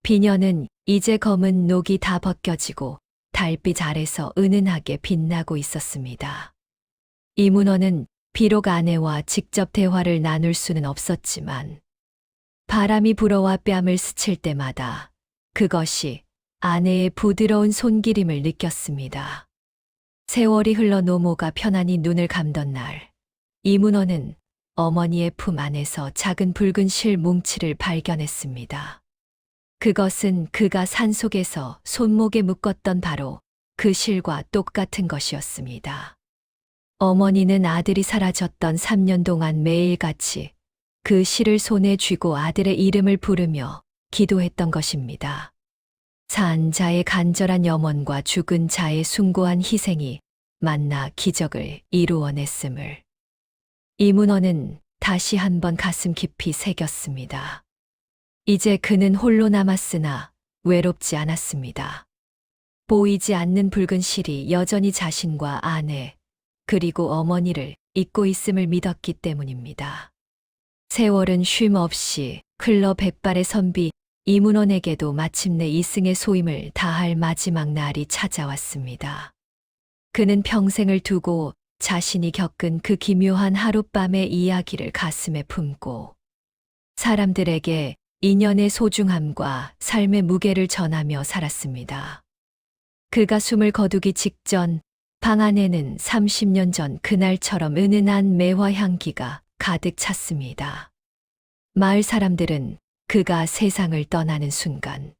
비녀는 이제 검은 녹이 다 벗겨지고 달빛 아래서 은은하게 빛나고 있었습니다. 이문호는 비록 아내와 직접 대화를 나눌 수는 없었지만 바람이 불어와 뺨을 스칠 때마다 그것이 아내의 부드러운 손길임을 느꼈습니다. 세월이 흘러 노모가 편안히 눈을 감던 날, 이문호는 어머니의 품 안에서 작은 붉은 실 뭉치를 발견했습니다. 그것은 그가 산속에서 손목에 묶었던 바로 그 실과 똑같은 것이었습니다. 어머니는 아들이 사라졌던 3년 동안 매일같이 그 실을 손에 쥐고 아들의 이름을 부르며 기도했던 것입니다. 산 자의 간절한 염원과 죽은 자의 숭고한 희생이 만나 기적을 이루어냈음을 이문호는 다시 한번 가슴 깊이 새겼습니다. 이제 그는 홀로 남았으나 외롭지 않았습니다. 보이지 않는 붉은 실이 여전히 자신과 아내 그리고 어머니를 잊고 있음을 믿었기 때문입니다. 세월은 쉼 없이 흘러 백발의 선비 이문호에게도 마침내 이승의 소임을 다할 마지막 날이 찾아왔습니다. 그는 평생을 두고 자신이 겪은 그 기묘한 하룻밤의 이야기를 가슴에 품고 사람들에게 인연의 소중함과 삶의 무게를 전하며 살았습니다. 그가 숨을 거두기 직전 방 안에는 30년 전 그날처럼 은은한 매화 향기가 가득 찼습니다. 마을 사람들은 그가 세상을 떠나는 순간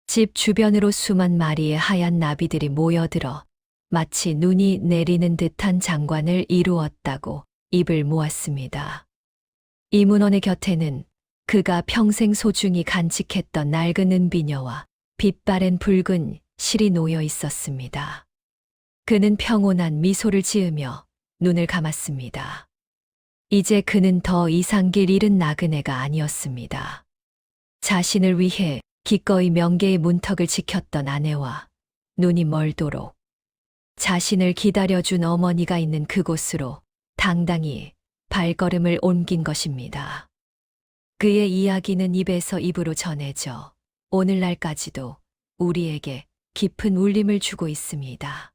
집 주변으로 수만 마리의 하얀 나비들이 모여들어 마치 눈이 내리는 듯한 장관을 이루었다고 입을 모았습니다. 이문호의 곁에는 그가 평생 소중히 간직했던 낡은 은비녀와 빛바랜 붉은 실이 놓여 있었습니다. 그는 평온한 미소를 지으며 눈을 감았습니다. 이제 그는 더 이상 길 잃은 나그네가 아니었습니다. 자신을 위해 기꺼이 명계의 문턱을 지켰던 아내와 눈이 멀도록 자신을 기다려준 어머니가 있는 그곳으로 당당히 발걸음을 옮긴 것입니다. 그의 이야기는 입에서 입으로 전해져 오늘날까지도 우리에게 깊은 울림을 주고 있습니다.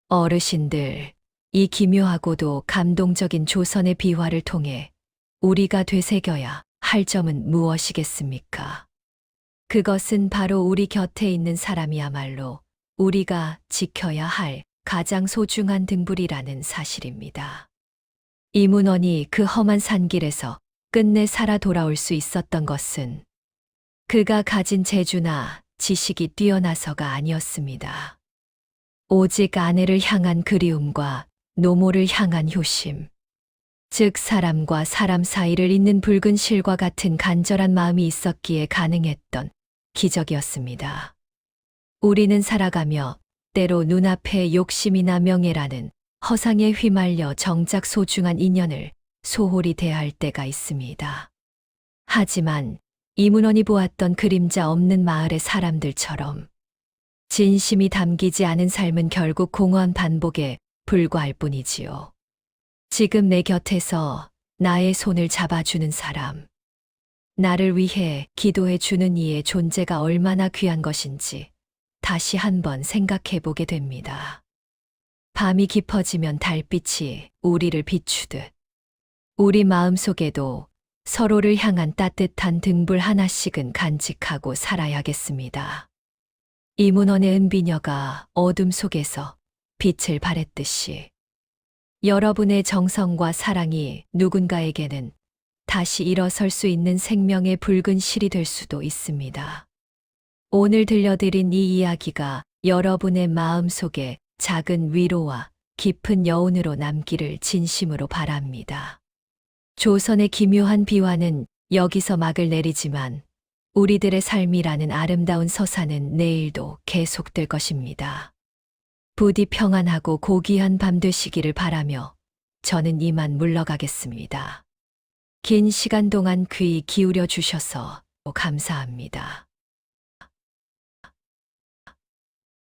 어르신들, 이 기묘하고도 감동적인 조선의 비화를 통해 우리가 되새겨야 할 점은 무엇이겠습니까? 그것은 바로 우리 곁에 있는 사람이야말로 우리가 지켜야 할 가장 소중한 등불이라는 사실입니다. 이문원이 그 험한 산길에서 끝내 살아 돌아올 수 있었던 것은 그가 가진 재주나 지식이 뛰어나서가 아니었습니다. 오직 아내를 향한 그리움과 노모를 향한 효심, 즉 사람과 사람 사이를 잇는 붉은 실과 같은 간절한 마음이 있었기에 가능했던 기적이었습니다. 우리는 살아가며 때로 눈앞에 욕심이나 명예라는 허상에 휘말려 정작 소중한 인연을 소홀히 대할 때가 있습니다. 하지만 이문원이 보았던 그림자 없는 마을의 사람들처럼 진심이 담기지 않은 삶은 결국 공허한 반복에 불과할 뿐이지요. 지금 내 곁에서 나의 손을 잡아주는 사람. 나를 위해 기도해 주는 이의 존재가 얼마나 귀한 것인지 다시 한번 생각해 보게 됩니다. 밤이 깊어지면 달빛이 우리를 비추듯 우리 마음속에도 서로를 향한 따뜻한 등불 하나씩은 간직하고 살아야겠습니다. 이문원의 은비녀가 어둠 속에서 빛을 발했듯이 여러분의 정성과 사랑이 누군가에게는 다시 일어설 수 있는 생명의 붉은 실이 될 수도 있습니다. 오늘 들려드린 이 이야기가 여러분의 마음속에 작은 위로와 깊은 여운으로 남기를 진심으로 바랍니다. 조선의 기묘한 비화는 여기서 막을 내리지만 우리들의 삶이라는 아름다운 서사는 내일도 계속될 것입니다. 부디 평안하고 고귀한 밤 되시기를 바라며 저는 이만 물러가겠습니다. 긴 시간 동안 귀 기울여 주셔서 감사합니다.